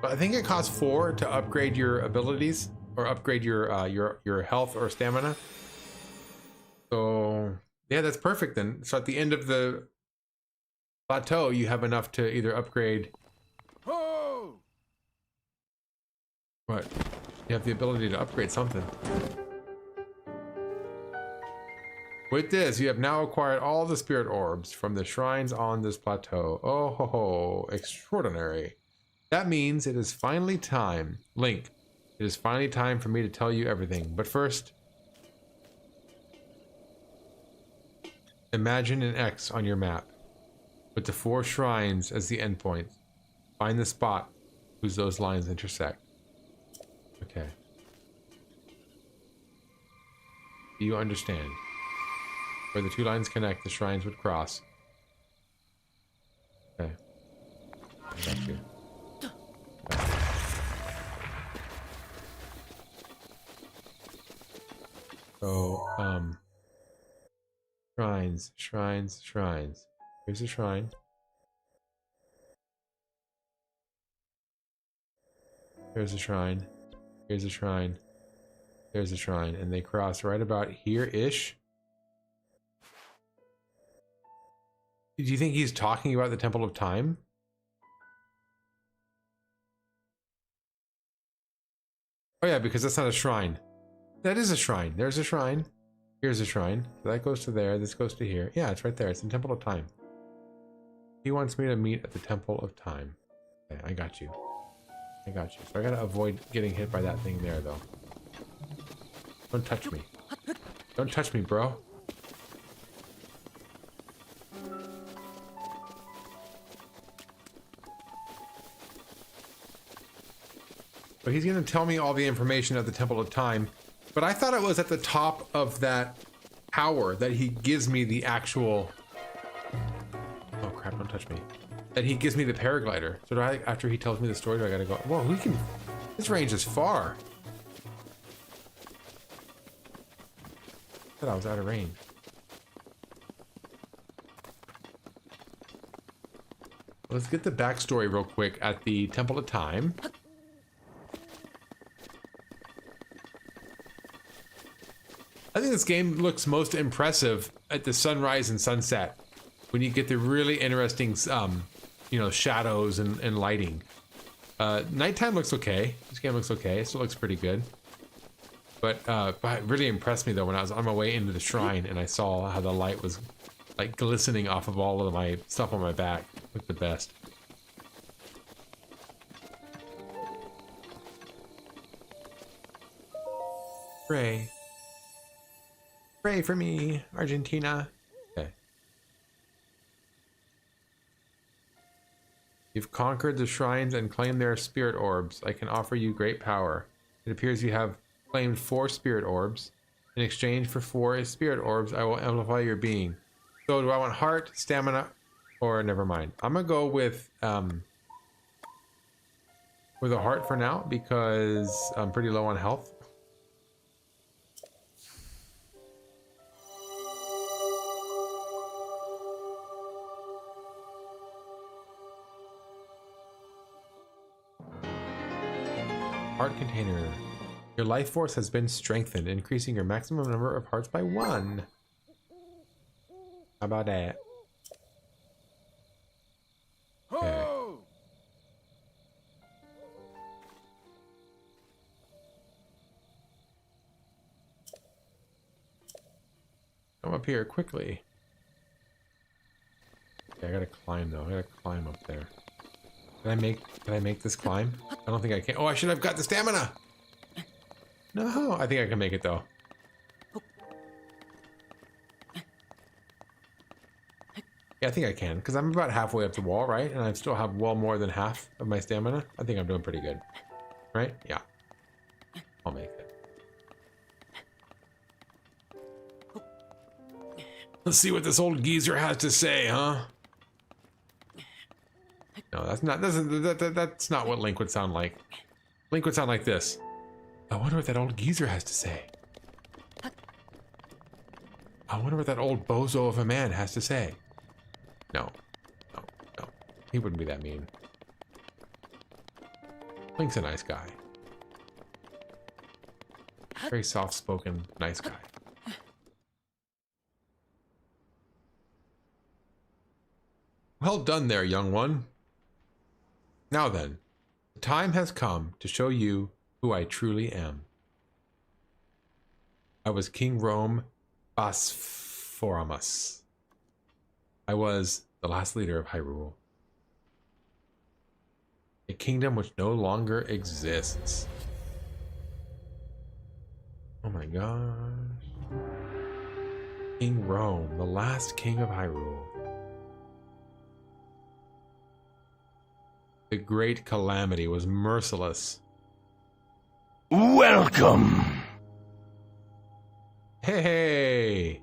But I think it costs 4 to upgrade your abilities or upgrade your health or stamina. So yeah, that's perfect then. So at the end of the plateau, you have enough to either upgrade. Ho! What? You have the ability to upgrade something. With this, you have now acquired all the spirit orbs from the shrines on this plateau. Oh ho ho, extraordinary. That means it is finally time. Link, it is finally time for me to tell you everything. But first, imagine an X on your map with the 4 shrines as the endpoint. Find the spot whose those lines intersect. Okay. Do you understand? Where the 2 lines connect, the shrines would cross. Okay. I got you. So, shrines, shrines, shrines. Here's a shrine. Here's a shrine. Here's a shrine. There's a shrine. And they cross right about here-ish. Do you think he's talking about the Temple of Time? Oh yeah, because that's not a shrine. That is a shrine. There's a shrine. Here's a shrine. That goes to there. This goes to here. Yeah, it's right there. It's the Temple of Time. He wants me to meet at the Temple of Time. Okay, I got you. I got you. So I gotta avoid getting hit by that thing there, though. Don't touch me. Don't touch me, bro. But he's gonna tell me all the information at the Temple of Time But I thought it was at the top of that tower that he gives me the actual... Oh crap, don't touch me. That he gives me the paraglider. So do I, after he tells me the story, do I gotta go... Whoa, we can... This range is far. I thought I was out of range. Let's get the backstory real quick at the Temple of Time. I think this game looks most impressive at the sunrise and sunset, when you get the really interesting, you know, shadows and lighting. Nighttime looks okay. This game looks okay. It still looks pretty good. But it really impressed me though when I was on my way into the shrine and I saw how the light was like glistening off of all of my stuff on my back. Looked the best. Pray. Pray for me, Argentina. Okay. You've conquered the shrines and claimed their spirit orbs. I can offer you great power. It appears you have claimed 4 spirit orbs. In exchange for 4 spirit orbs, I will amplify your being. So do I want heart, stamina, or never mind? I'm gonna go with a heart for now because I'm pretty low on health. Heart container. Your life force has been strengthened, increasing your maximum number of hearts by 1. How about that? Okay. Ho! Come up here quickly. Okay, I gotta climb though. I gotta climb up there. Can I make this climb? I don't think I can. Oh, I should have got the stamina. No, I think I can make it though. Yeah, I think I can, because I'm about halfway up the wall, right? And I still have well more than half of my stamina. I think I'm doing pretty good. Right? Yeah. I'll make it. Let's see what this old geezer has to say, huh? No, that's not what Link would sound like. Link would sound like this. I wonder what that old geezer has to say. I wonder what that old bozo of a man has to say. No. No. No. He wouldn't be that mean. Link's a nice guy. Very soft-spoken, nice guy. Well done there, young one. Now then, the time has come to show you who I truly am. I was King Rome Bosphorus. I was the last leader of Hyrule. A kingdom which no longer exists. Oh my gosh. King Rome, the last king of Hyrule. The great calamity was merciless. Welcome. Hey!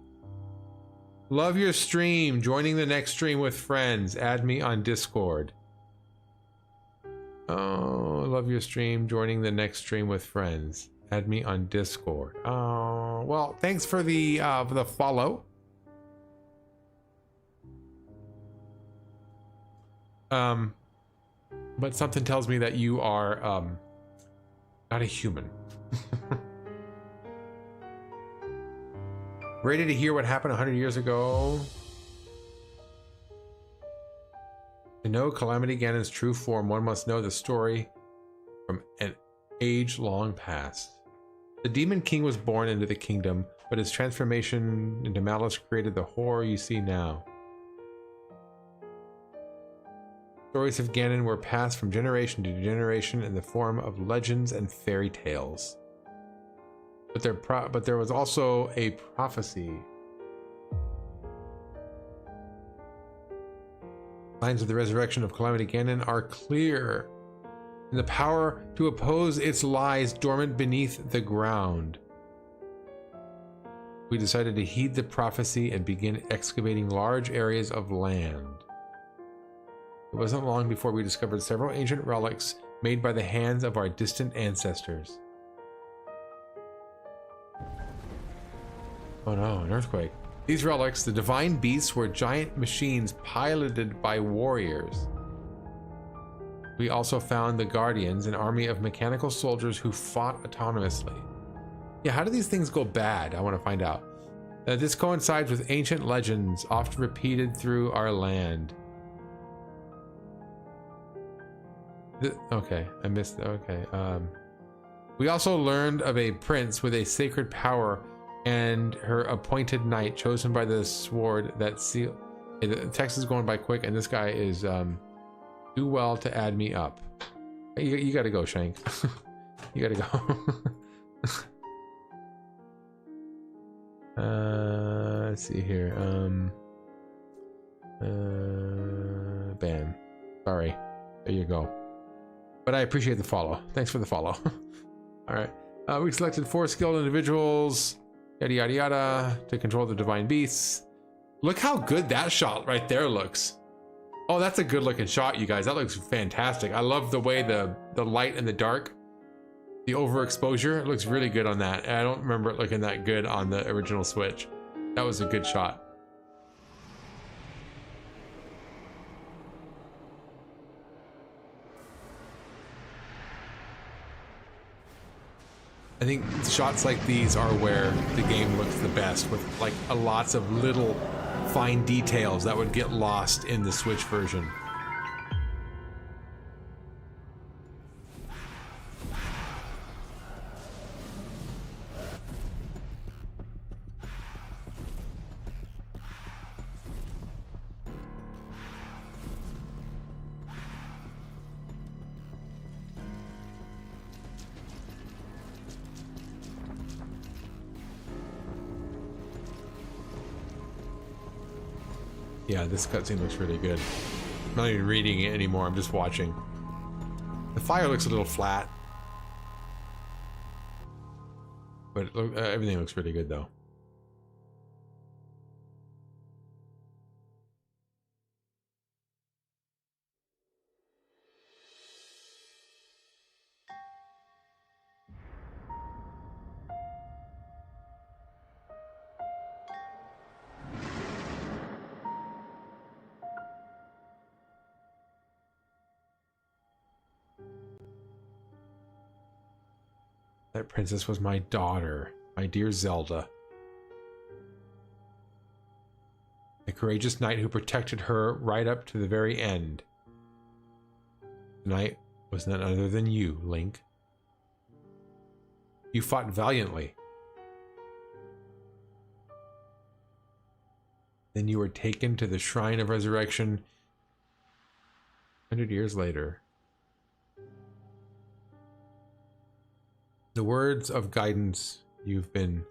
Love your stream. Joining the next stream with friends. Add me on Discord. Oh, love your stream. Joining the next stream with friends. Add me on Discord. Oh, well, thanks for the follow. But something tells me that you are not a human. Ready to hear what happened 100 years ago? To know Calamity Ganon's true form, one must know the story from an age long past. The Demon King was born into the kingdom, but his transformation into malice created the horror you see now. Stories of Ganon were passed from generation to generation in the form of legends and fairy tales. But there was also a prophecy. Signs of the resurrection of Calamity Ganon are clear, and the power to oppose its lies dormant beneath the ground. we decided to heed the prophecy and begin excavating large areas of land. It wasn't long before we discovered several ancient relics made by the hands of our distant ancestors. Oh no, an earthquake. These relics, the divine beasts, were giant machines piloted by warriors. We also found the Guardians, an army of mechanical soldiers who fought autonomously. Yeah, how do these things go bad? I want to find out. This coincides with ancient legends, often repeated through our land. Okay, I missed. Okay. We also learned of a prince with a sacred power and her appointed knight chosen by the sword that seal. Okay, the text is going by quick, and this guy is do well to add me up. You gotta go, Shank. You gotta go. Let's see here. Bam. Sorry. There you go. But I appreciate the follow. Thanks for the follow. All right. We selected 4 skilled individuals, yada yada yada, to control the divine beasts. Look how good that shot right there looks. Oh, that's a good looking shot, you guys. That looks fantastic. I love the way the light and the dark, the overexposure. It looks really good on that. I don't remember it looking that good on the original Switch. That was a good shot. I think shots like these are where the game looks the best, with like lots of little fine details that would get lost in the Switch version. Yeah, this cutscene looks really good. I'm not even reading it anymore, I'm just watching. The fire looks a little flat. But everything looks really good though. That princess was my daughter, my dear Zelda. The courageous knight who protected her right up to the very end. The knight was none other than you, Link. You fought valiantly. Then you were taken to the Shrine of Resurrection 100 years later. The words of guidance you've been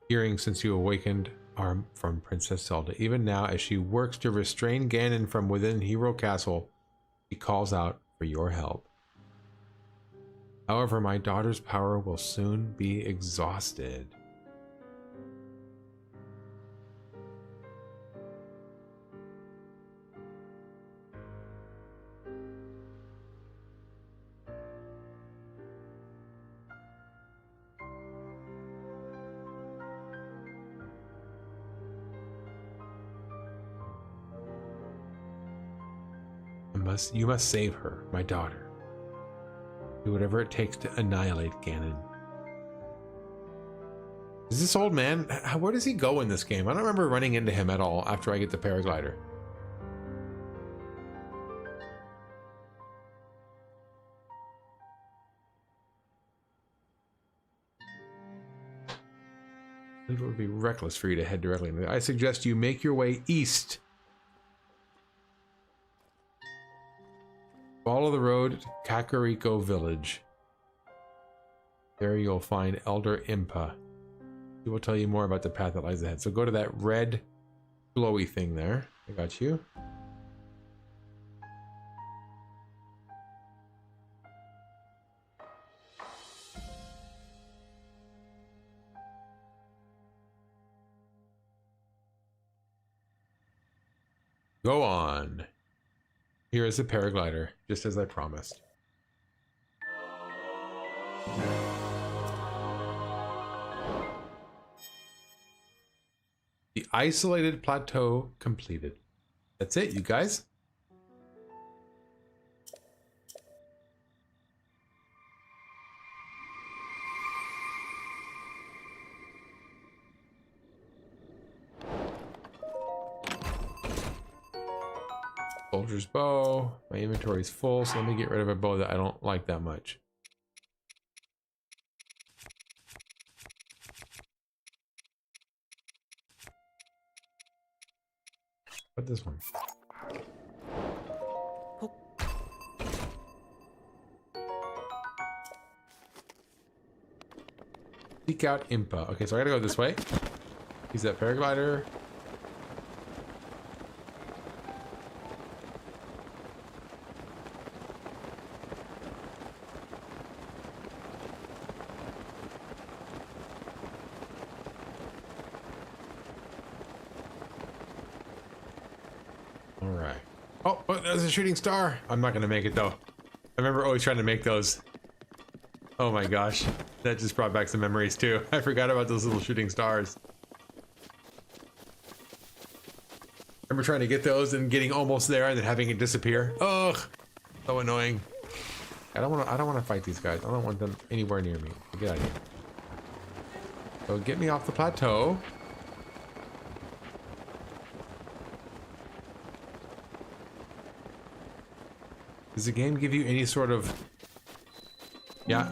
hearing since you awakened are from Princess Zelda. Even now, as she works to restrain Ganon from within Hyrule Castle, she calls out for your help. However, my daughter's power will soon be exhausted. You must save her, my daughter. Do whatever it takes to annihilate Ganon. Is this old man? Where does he go in this game? I don't remember running into him at all after I get the paraglider. It would be reckless for you to head directly. I suggest you make your way east. Follow the road to Kakariko Village. There you'll find Elder Impa. He will tell you more about the path that lies ahead. So go to that red glowy thing there. I got you. Go on. Here is the paraglider, just as I promised. The isolated plateau completed. That's it, you guys. Soldier's bow. My inventory is full, so let me get rid of a bow that I don't like that much. What this one? Seek out Impa. Okay, so I gotta go this way. Use that paraglider. Alright. Oh, there's a shooting star. I'm not gonna make it though. I remember always trying to make those. Oh my gosh. That just brought back some memories too. I forgot about those little shooting stars. Remember trying to get those and getting almost there and then having it disappear. Ugh, so annoying. I don't want to fight these guys. I don't want them anywhere near me. Get out of here. So get me off the plateau. Does the game give you any sort of... Yeah,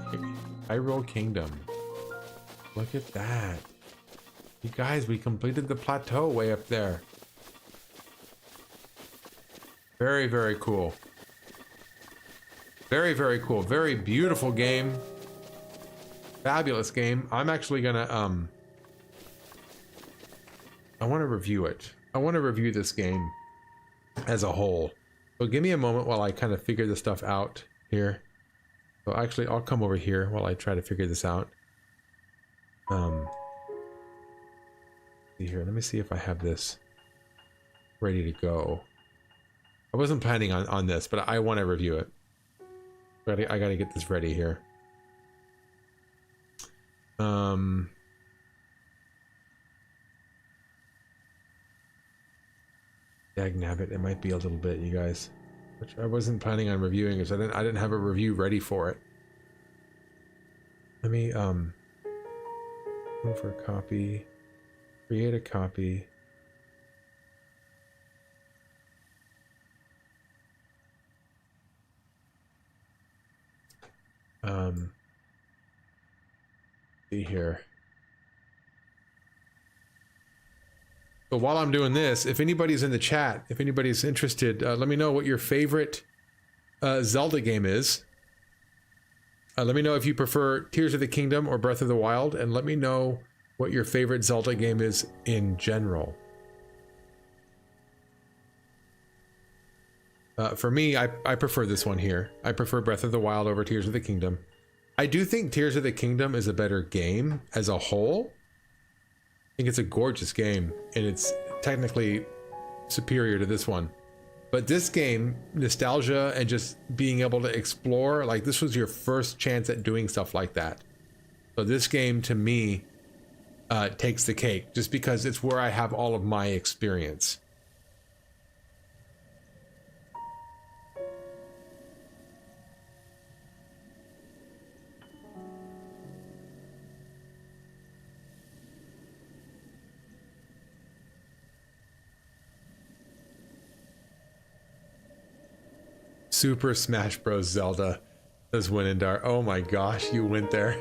Hyrule Kingdom. Look at that. You guys, we completed the plateau way up there. Very, very cool. Very, very cool. Very beautiful game. Fabulous game. I'm actually gonna, I want to review it. I want to review this game as a whole. So give me a moment while I kind of figure this stuff out here. So actually, I'll come over here while I try to figure this out. See here, let me see if I have this ready to go. I wasn't planning on this, but I want to review it. I gotta get this ready here. Dagnabbit, it might be a little bit, you guys. Which I wasn't planning on reviewing because I didn't have a review ready for it. Let me go for a copy. Create a copy. See here. So while I'm doing this, if anybody's in the chat, if anybody's interested, let me know what your favorite Zelda game is. Let me know if you prefer Tears of the Kingdom or Breath of the Wild, and let me know what your favorite Zelda game is in general. For me, I prefer this one here. I prefer Breath of the Wild over Tears of the Kingdom. I do think Tears of the Kingdom is a better game as a whole. I think it's a gorgeous game, and it's technically superior to this one. But this game, nostalgia and just being able to explore, like this was your first chance at doing stuff like that. So this game, to me, takes the cake, just because it's where I have all of my experience. Super Smash Bros. Zelda, says Winindar. Oh my gosh, you went there.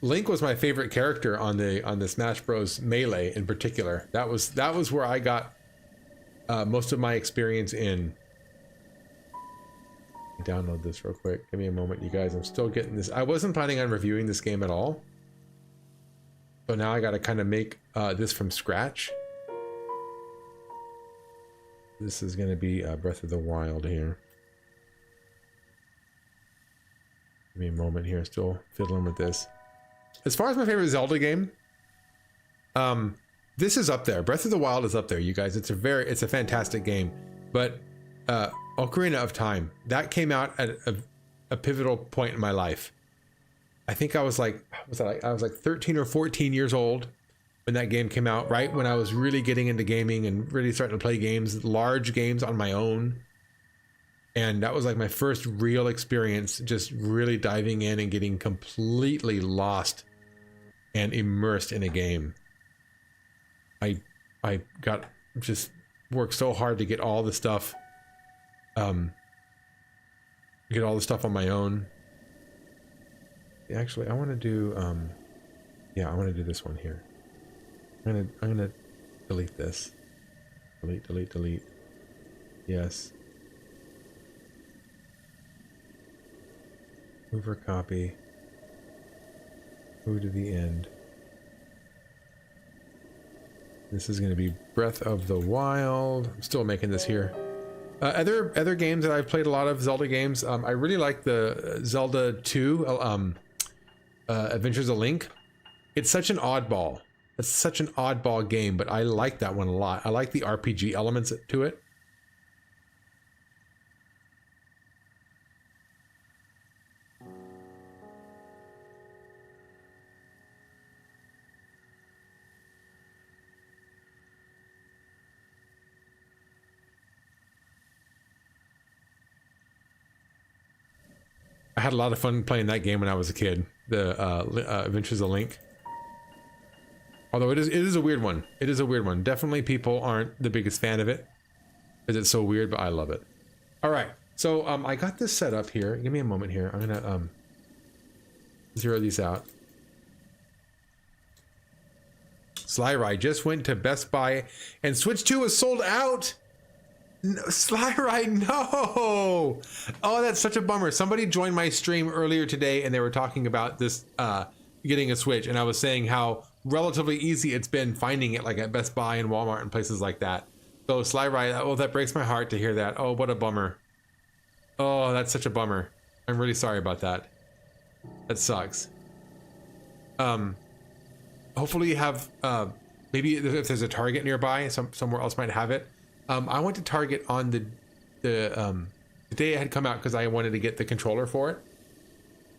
Link was my favorite character on the Smash Bros. Melee in particular. That was where I got most of my experience in. Download this real quick. Give me a moment, you guys. I'm still getting this. I wasn't planning on reviewing this game at all. So now I got to kind of make this from scratch. This is going to be Breath of the Wild here. Give me a moment here, still fiddling with this. As far as my favorite Zelda game, this is up there. Breath of the Wild is up there, you guys. It's a fantastic game. But Ocarina of Time, that came out at a pivotal point in my life. I think I was like, I was like 13 or 14 years old when that game came out, right when I was really getting into gaming and really starting to play games, large games on my own. And that was like my first real experience, just really diving in and getting completely lost and immersed in a game. I got just worked so hard to get all the stuff, on my own. Actually, I want to do, yeah, I want to do this one here. I'm gonna delete this. Delete. Yes. Move or copy. Move to the end. This is going to be Breath of the Wild. I'm still making this here. Other games that I've played a lot of, Zelda games. I really like the Zelda 2, Adventures of Link. It's such an oddball. It's such an oddball game, but I like that one a lot. I like the RPG elements to it. I had a lot of fun playing that game when I was a kid. The Adventures of Link. Although it is a weird one. It is a weird one. Definitely people aren't the biggest fan of it because it's so weird, but I love it. All right. So I got this set up here. Give me a moment here. I'm gonna zero these out. Sly Ride just went to Best Buy and Switch 2 was sold out. No, Sly Ride, no! Oh, that's such a bummer. Somebody joined my stream earlier today and they were talking about this getting a Switch, and I was saying how relatively easy it's been finding it, like at Best Buy and Walmart and places like that. So Sly Ride, oh, that breaks my heart to hear that. Oh, what a bummer. Oh, that's such a bummer. I'm really sorry about that. That sucks. Hopefully you have maybe if there's a Target nearby, somewhere else might have it. I went to Target on the day it had come out because I wanted to get the controller for it.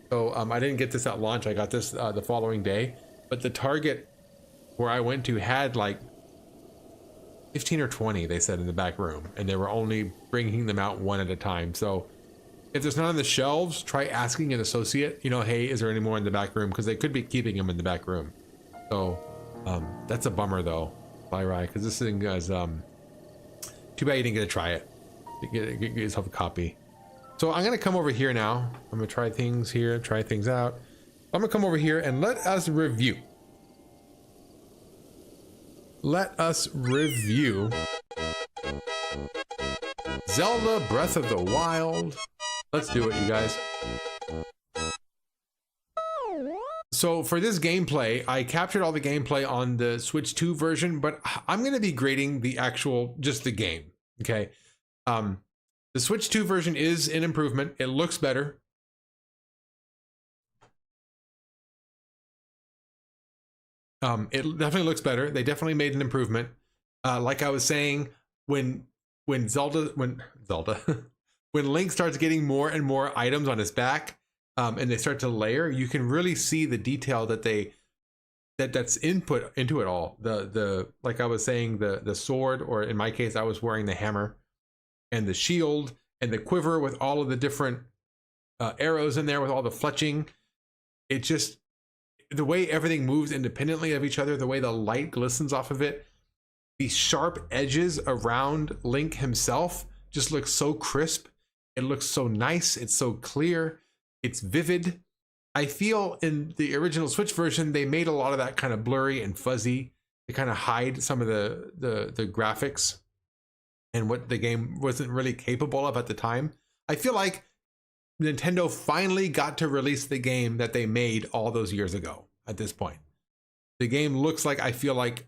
So I didn't get this at launch. I got this the following day. But the Target where I went to had like 15 or 20, they said, in the back room. And they were only bringing them out one at a time. So if there's none on the shelves, try asking an associate, you know, hey, is there any more in the back room? Because they could be keeping them in the back room. So that's a bummer though, Sly Ride, because this thing is... too bad you didn't get to try it. Get yourself a copy. So I'm gonna come over here now. I'm gonna try things here, try things out. I'm gonna come over here and let us review. Let us review Zelda Breath of the Wild. Let's do it, you guys. So for this gameplay, I captured all the gameplay on the Switch 2 version, but I'm going to be grading the actual, just the game. Okay. The Switch 2 version is an improvement. It looks better. It definitely looks better. They definitely made an improvement. Like I was saying, when when Link starts getting more and more items on his back, and they start to layer, you can really see the detail that that's input into it all. The like I was saying, the sword, or in my case, I was wearing the hammer, and the shield, and the quiver with all of the different arrows in there with all the fletching. It just, the way everything moves independently of each other, the way the light glistens off of it, the sharp edges around Link himself just looks so crisp. It looks so nice. It's so clear. It's vivid. I feel in the original Switch version, they made a lot of that kind of blurry and fuzzy to kind of hide some of the graphics and what the game wasn't really capable of at the time. I feel like Nintendo finally got to release the game that they made all those years ago at this point. The game looks like, I feel like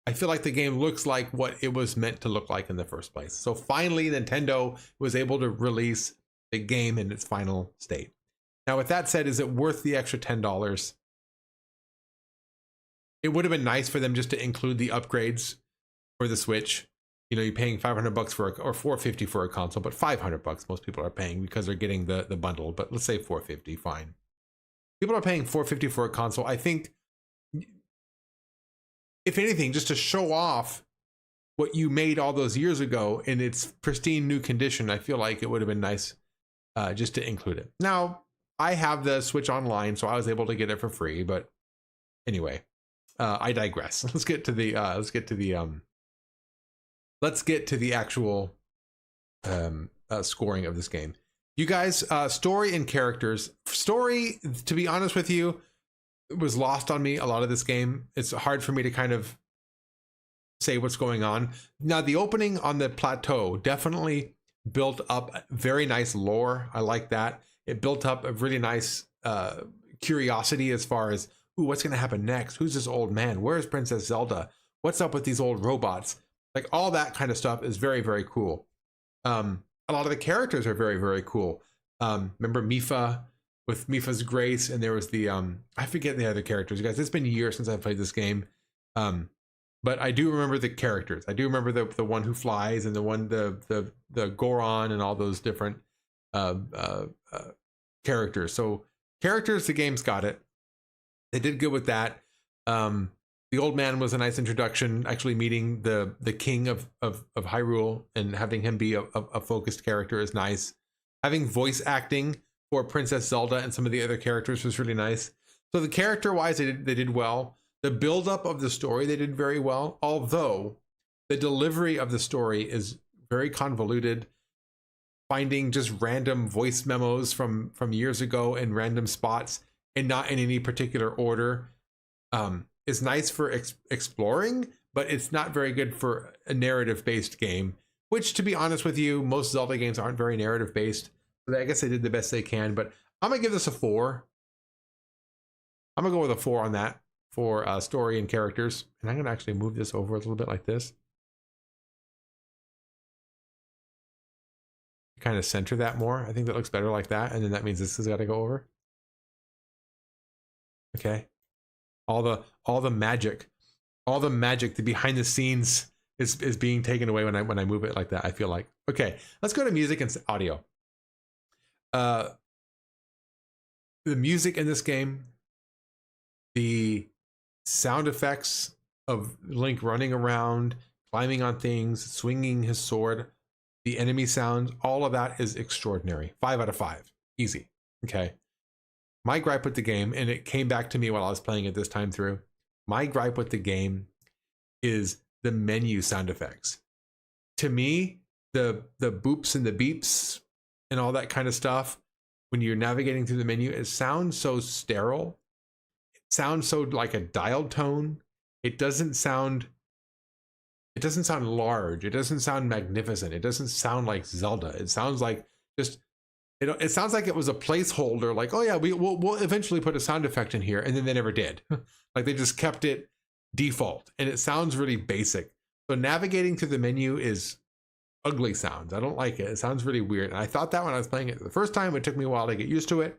the game looks like what it was meant to look like in the first place. So finally, Nintendo was able to release the game in its final state. Now, with that said, is it worth the extra $10? It would have been nice for them just to include the upgrades for the Switch. You know, you're paying $500 for or $450 for a console, but $500 most people are paying because they're getting the bundle. But let's say $450, fine. People are paying $450 for a console. I think, if anything, just to show off what you made all those years ago in its pristine new condition, I feel like it would have been nice just to include it. Now, I have the Switch Online, so I was able to get it for free. But anyway, I digress. Let's get to the actual scoring of this game. You guys, story and characters. Story, to be honest with you, was lost on me a lot of this game. It's hard for me to kind of say what's going on. Now, the opening on the plateau definitely built up very nice lore. I like that. It built up a really nice curiosity as far as, ooh, what's going to happen next? Who's this old man? Where's Princess Zelda? What's up with these old robots? Like, all that kind of stuff is very, very cool. A lot of the characters are very, very cool. Remember Mipha with Mipha's Grace, and there was the I forget the other characters. You guys, it's been years since I played this game, but I do remember the characters. I do remember the one who flies, and the Goron, and all those different characters. So characters, the game's got it. They did good with that. The old man was a nice introduction, actually meeting the king of Hyrule and having him be a focused character is nice. Having voice acting for Princess Zelda and some of the other characters was really nice. So the character-wise, they did well. The build-up of the story, they did very well, although the delivery of the story is very convoluted. Finding just random voice memos from years ago in random spots and not in any particular order is nice for exploring, but it's not very good for a narrative-based game, which, to be honest with you, most Zelda games aren't very narrative-based. So I guess they did the best they can, but I'm going to give this a 4. I'm going to go with a 4 on that for story and characters. And I'm going to actually move this over a little bit like this. Kind of center that more. I think that looks better like that. And then that means this has got to go over. Okay. All the magic, the behind the scenes is being taken away when I move it like that, I feel like. Okay, let's go to music and audio. The music in this game, the sound effects of Link running around, climbing on things, swinging his sword, the enemy sounds, all of that is extraordinary. 5 out of 5, easy. Okay. My gripe with the game, and it came back to me while I was playing it this time through, my gripe with the game is the menu sound effects. To me, the boops and the beeps and all that kind of stuff, when you're navigating through the menu, it sounds so sterile. It sounds so like a dialed tone. It doesn't sound large. It doesn't sound magnificent. It doesn't sound like Zelda. It sounds like just, it sounds like it was a placeholder, like, oh yeah, we'll eventually put a sound effect in here, and then they never did. Like, they just kept it default, and it sounds really basic. So navigating through the menu is ugly sounds. I don't like it. It sounds really weird. And I thought that when I was playing it the first time. It took me a while to get used to it.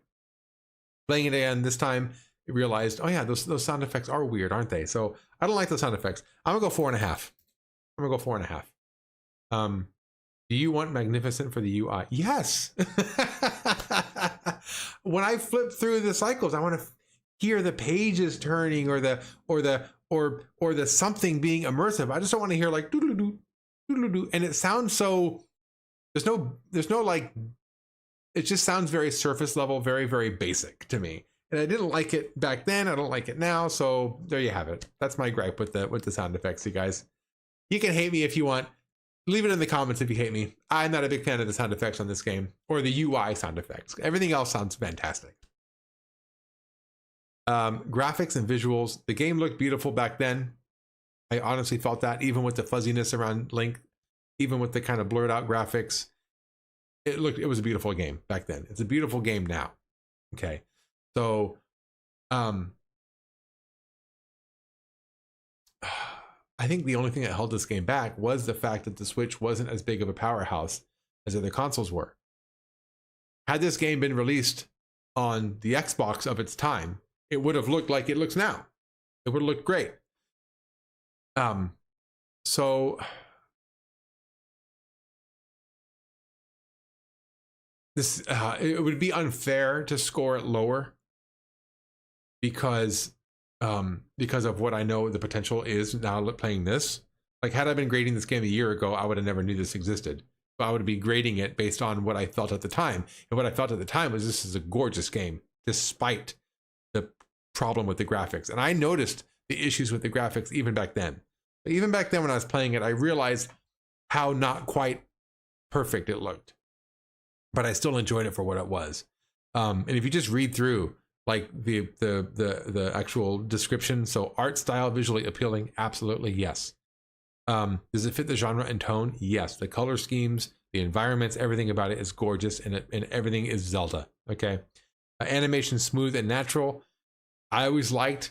Playing it again this time, I realized, oh yeah, those sound effects are weird, aren't they? So I don't like those sound effects. I'm gonna go 4.5. I'm gonna go 4.5. Do you want magnificent for the UI? Yes. When I flip through the cycles, I want to hear the pages turning or the something being immersive. I just don't want to hear like doo-doo-doo, doo-doo-doo. And it sounds so, there's no like, it just sounds very surface level, very, very basic to me. And I didn't like it back then. I don't like it now. So there you have it. That's my gripe with the sound effects, you guys. You can hate me if you want. Leave it in the comments if you hate me. I'm not a big fan of the sound effects on this game, or the UI sound effects. Everything else sounds fantastic. Graphics and visuals. The game looked beautiful back then. I honestly felt that, even with the fuzziness around Link, even with the kind of blurred out graphics. It was a beautiful game back then. It's a beautiful game now. Okay. So, I think the only thing that held this game back was the fact that the Switch wasn't as big of a powerhouse as other consoles were. Had this game been released on the Xbox of its time, it would have looked like it looks now. It would have looked great. So this it would be unfair to score it lower because of what I know the potential is now playing this. Like, had I been grading this game a year ago, I would have never knew this existed. But I would be grading it based on what I felt at the time. And what I felt at the time was this is a gorgeous game, despite the problem with the graphics. And I noticed the issues with the graphics even back then. But even back then when I was playing it, I realized how not quite perfect it looked. But I still enjoyed it for what it was. And if you just read through like the actual description, so art style, visually appealing, absolutely yes. Does it fit the genre and tone? Yes. The color schemes, the environments, everything about it is gorgeous, and everything is Zelda. Okay. Animation smooth and natural. I always liked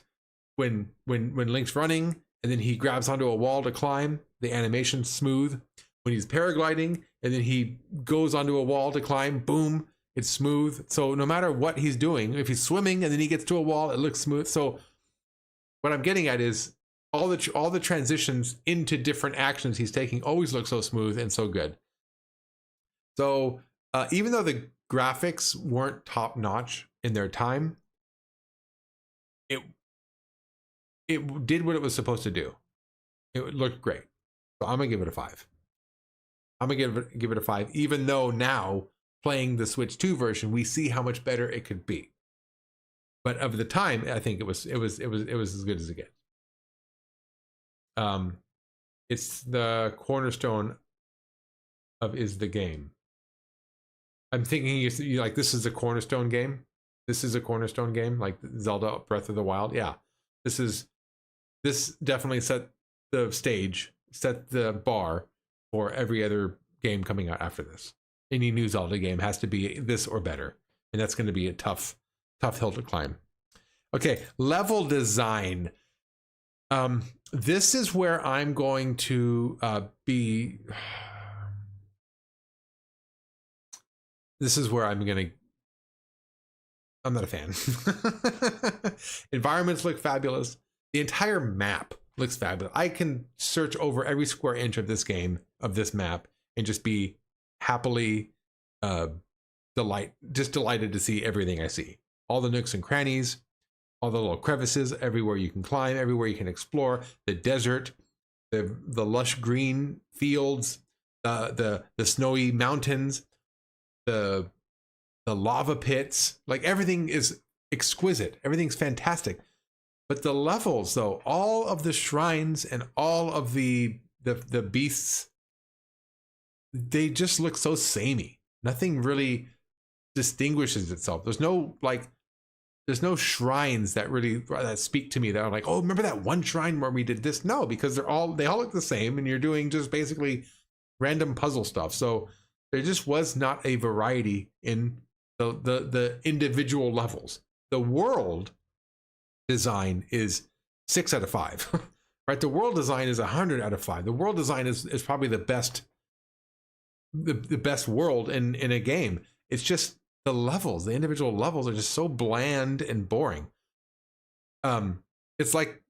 when Link's running and then he grabs onto a wall to climb. The animation smooth. When he's paragliding and then he goes onto a wall to climb, boom, it's smooth. So no matter what he's doing, if he's swimming and then he gets to a wall, it looks smooth. So what I'm getting at is all the transitions into different actions he's taking always look so smooth and so good. So even though the graphics weren't top notch in their time, it did what it was supposed to do. It looked great. So I'm gonna give it a 5. I'm gonna give it a 5, even though now playing the Switch 2 version, we see how much better it could be. But of the time, I think it was as good as it gets. It's the cornerstone of is the game. I'm thinking you like, this is a cornerstone game. This is a cornerstone game, like Zelda Breath of the Wild. Yeah, this definitely set the stage, set the bar for every other game coming out after this. Any new Zelda game has to be this or better, and that's going to be a tough hill to climb. Okay, level design. This is where I'm going to be. This is where I'm not a fan. Environments look fabulous. The entire map looks fabulous. I can search over every square inch of this game, of this map, and just be happily delighted to see everything I see. All the nooks and crannies, all the little crevices, everywhere you can climb, everywhere you can explore, the desert, the lush green fields, the snowy mountains, the lava pits. Like, everything is exquisite. Everything's fantastic. But the levels, though, all of the shrines and all of the beasts, they just look so samey. Nothing really distinguishes itself. There's no shrines that speak to me that are like, oh, remember that one shrine where we did this? No, because they all look the same, and you're doing just basically random puzzle stuff. So there just was not a variety in the individual levels. The world design is 6 out of 5. Right? The world design is 100 out of 5. The world design is probably the best world in a game. It's just the levels, the individual levels are just so bland and boring. It's like,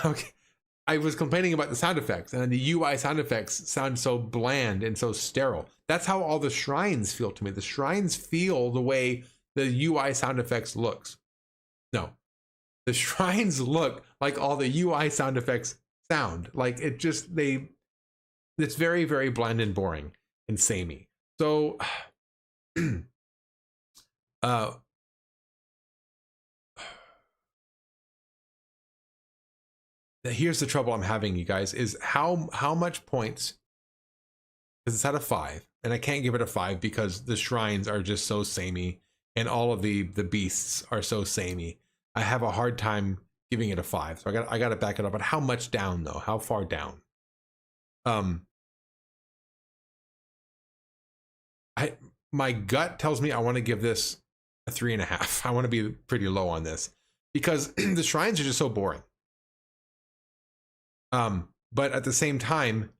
okay, I was complaining about the sound effects, and the UI sound effects sound so bland and so sterile. That's how all the shrines feel to me. The shrines feel the way the UI sound effects looks. No, the shrines look like all the UI sound effects sound. Like, it's very, very bland and boring and samey. So, here's the trouble I'm having, you guys, is how much points, because it's out of 5, and I can't give it a 5 because the shrines are just so samey, and all of the beasts are so samey. I have a hard time giving it a 5, so I got to back it up. But how much down, though? How far down? My gut tells me I want to give this a 3.5. I want to be pretty low on this because the shrines are just so boring. But at the same time,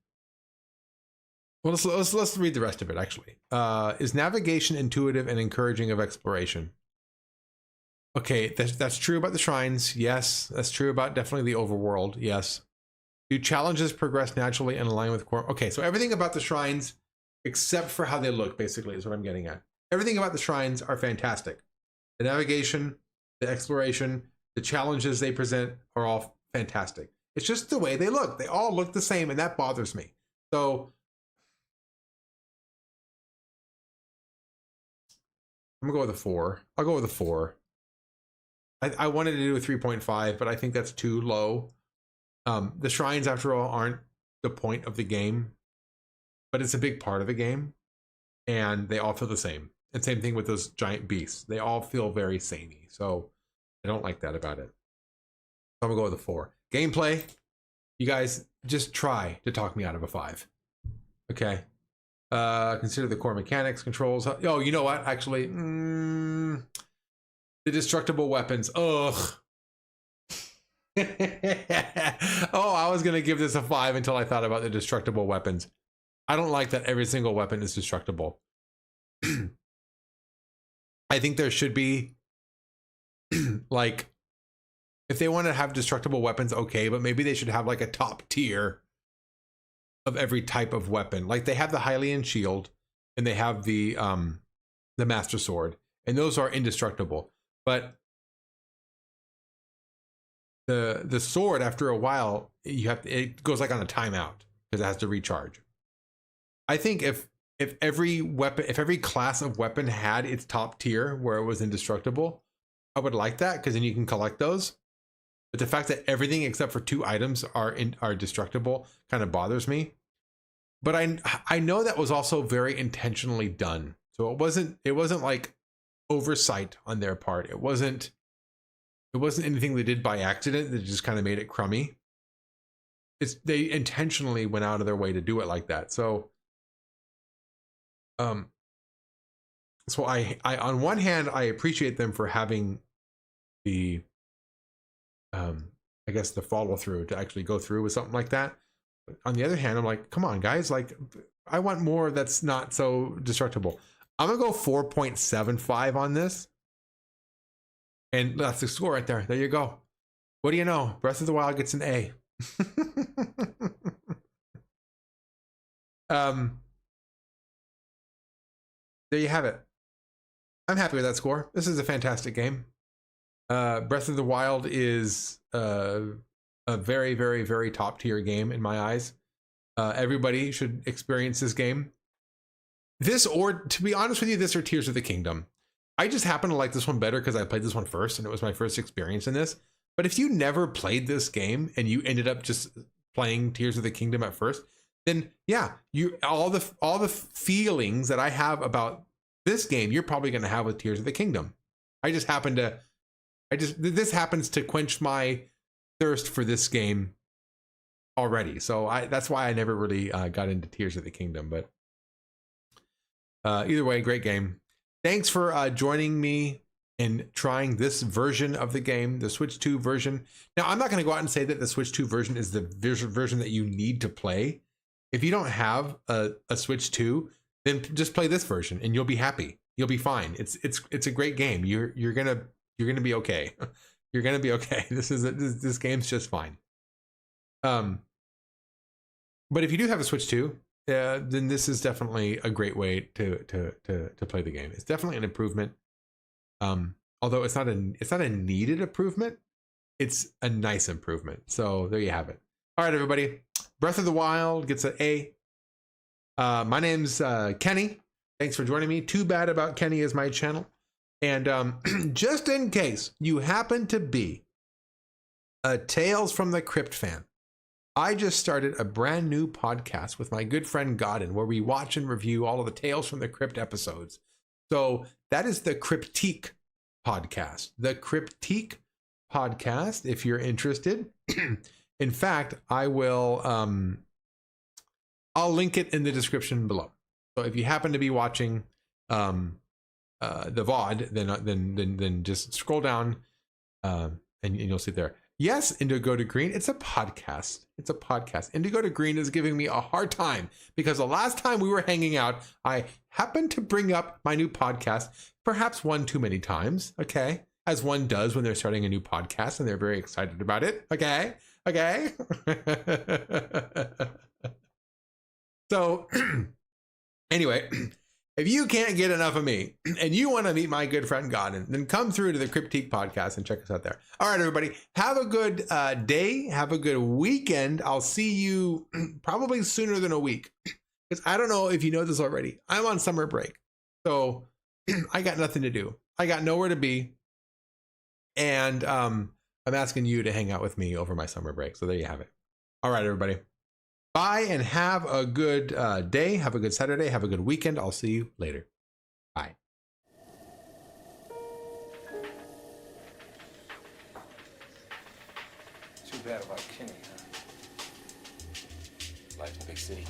Well, let's read the rest of it, actually. Is navigation intuitive and encouraging of exploration? Okay, that's true about the shrines. Yes, that's true about definitely the overworld. Yes. Do challenges progress naturally and align with core? Okay, so everything about the shrines, except for how they look, basically, is what I'm getting at. Everything about the shrines are fantastic. The navigation, the exploration, the challenges they present are all fantastic. It's just the way they look. They all look the same, and that bothers me. So I'm gonna go with a 4. I'll go with a 4. I wanted to do a 3.5, but I think that's too low. The shrines, after all, aren't the point of the game, but it's a big part of the game, and they all feel the same. And same thing with those giant beasts. They all feel very samey, so I don't like that about it. So I'm gonna go with a 4. Gameplay, you guys just try to talk me out of a 5. Okay. Consider the core mechanics, controls. Oh, you know what? Actually, the destructible weapons. Ugh. Oh, I was gonna give this a 5 until I thought about the destructible weapons. I don't like that every single weapon is destructible. I think there should be like, if they want to have destructible weapons, okay, but maybe they should have like a top tier of every type of weapon. Like they have the Hylian shield and they have the Master Sword, and those are indestructible. But the sword, after a while, it goes like on a timeout because it has to recharge. I think if every weapon, if every class of weapon had its top tier where it was indestructible, I would like that, because then you can collect those. But the fact that everything except for 2 items are destructible kind of bothers me. But I know that was also very intentionally done. So it wasn't like oversight on their part. It wasn't anything they did by accident that just kind of made it crummy. They intentionally went out of their way to do it like that. So so I on one hand, I appreciate them for having the I guess the follow through to actually go through with something like that. On the other hand, I'm like, come on, guys, like I want more that's not so destructible. I'm gonna go 4.75 on this. And that's the score right there. There you go. What do you know? Breath of the Wild gets an A. There you have it. I'm happy with that score. This is a fantastic game. Breath of the Wild is a very, very, very top tier game in my eyes. Everybody should experience this game. This, or to be honest with you, this or Tears of the Kingdom. I just happen to like this one better because I played this one first and it was my first experience in this. But if you never played this game and you ended up just playing Tears of the Kingdom at first, then yeah, all the feelings that I have about this game, you're probably going to have with Tears of the Kingdom. This happens to quench my thirst for this game already. So that's why I never really got into Tears of the Kingdom. But either way, great game. Thanks for joining me in trying this version of the game, the Switch 2 version. Now, I'm not going to go out and say that the Switch 2 version is the version that you need to play. If you don't have a Switch 2, then just play this version and you'll be happy. You'll be fine. It's a great game. You're gonna be okay. You're gonna be okay. This game's just fine. But if you do have a Switch 2, then this is definitely a great way to play the game. It's definitely an improvement. Although it's not a needed improvement, it's a nice improvement. So there you have it. All right, everybody. Breath of the Wild gets an A. My name's Kenny. Thanks for joining me. Too Bad About Kenny is my channel. And just in case you happen to be a Tales from the Crypt fan, I just started a brand new podcast with my good friend Godin, where we watch and review all of the Tales from the Crypt episodes. So that is the Cryptique podcast. The Cryptique podcast, if you're interested. In fact, I will I'll link it in the description below. So if you happen to be watching the VOD, then just scroll down and you'll see it there. Yes, Indigo to Green. It's a podcast. It's a podcast. Indigo to Green is giving me a hard time because the last time we were hanging out, I happened to bring up my new podcast, perhaps one too many times. Okay. As one does when they're starting a new podcast and they're very excited about it. Okay. Okay. So anyway, if you can't get enough of me and you want to meet my good friend Godin, then come through to the Cryptique podcast and check us out there. All right, everybody, have a good day. Have a good weekend. I'll see you probably sooner than a week because I don't know if you know this already. I'm on summer break. So I got nothing to do. I got nowhere to be. And I'm asking you to hang out with me over my summer break. So there you have it. All right, everybody. Bye and have a good day. Have a good Saturday. Have a good weekend. I'll see you later. Bye. Too bad about Kenny, huh? Life in a big city.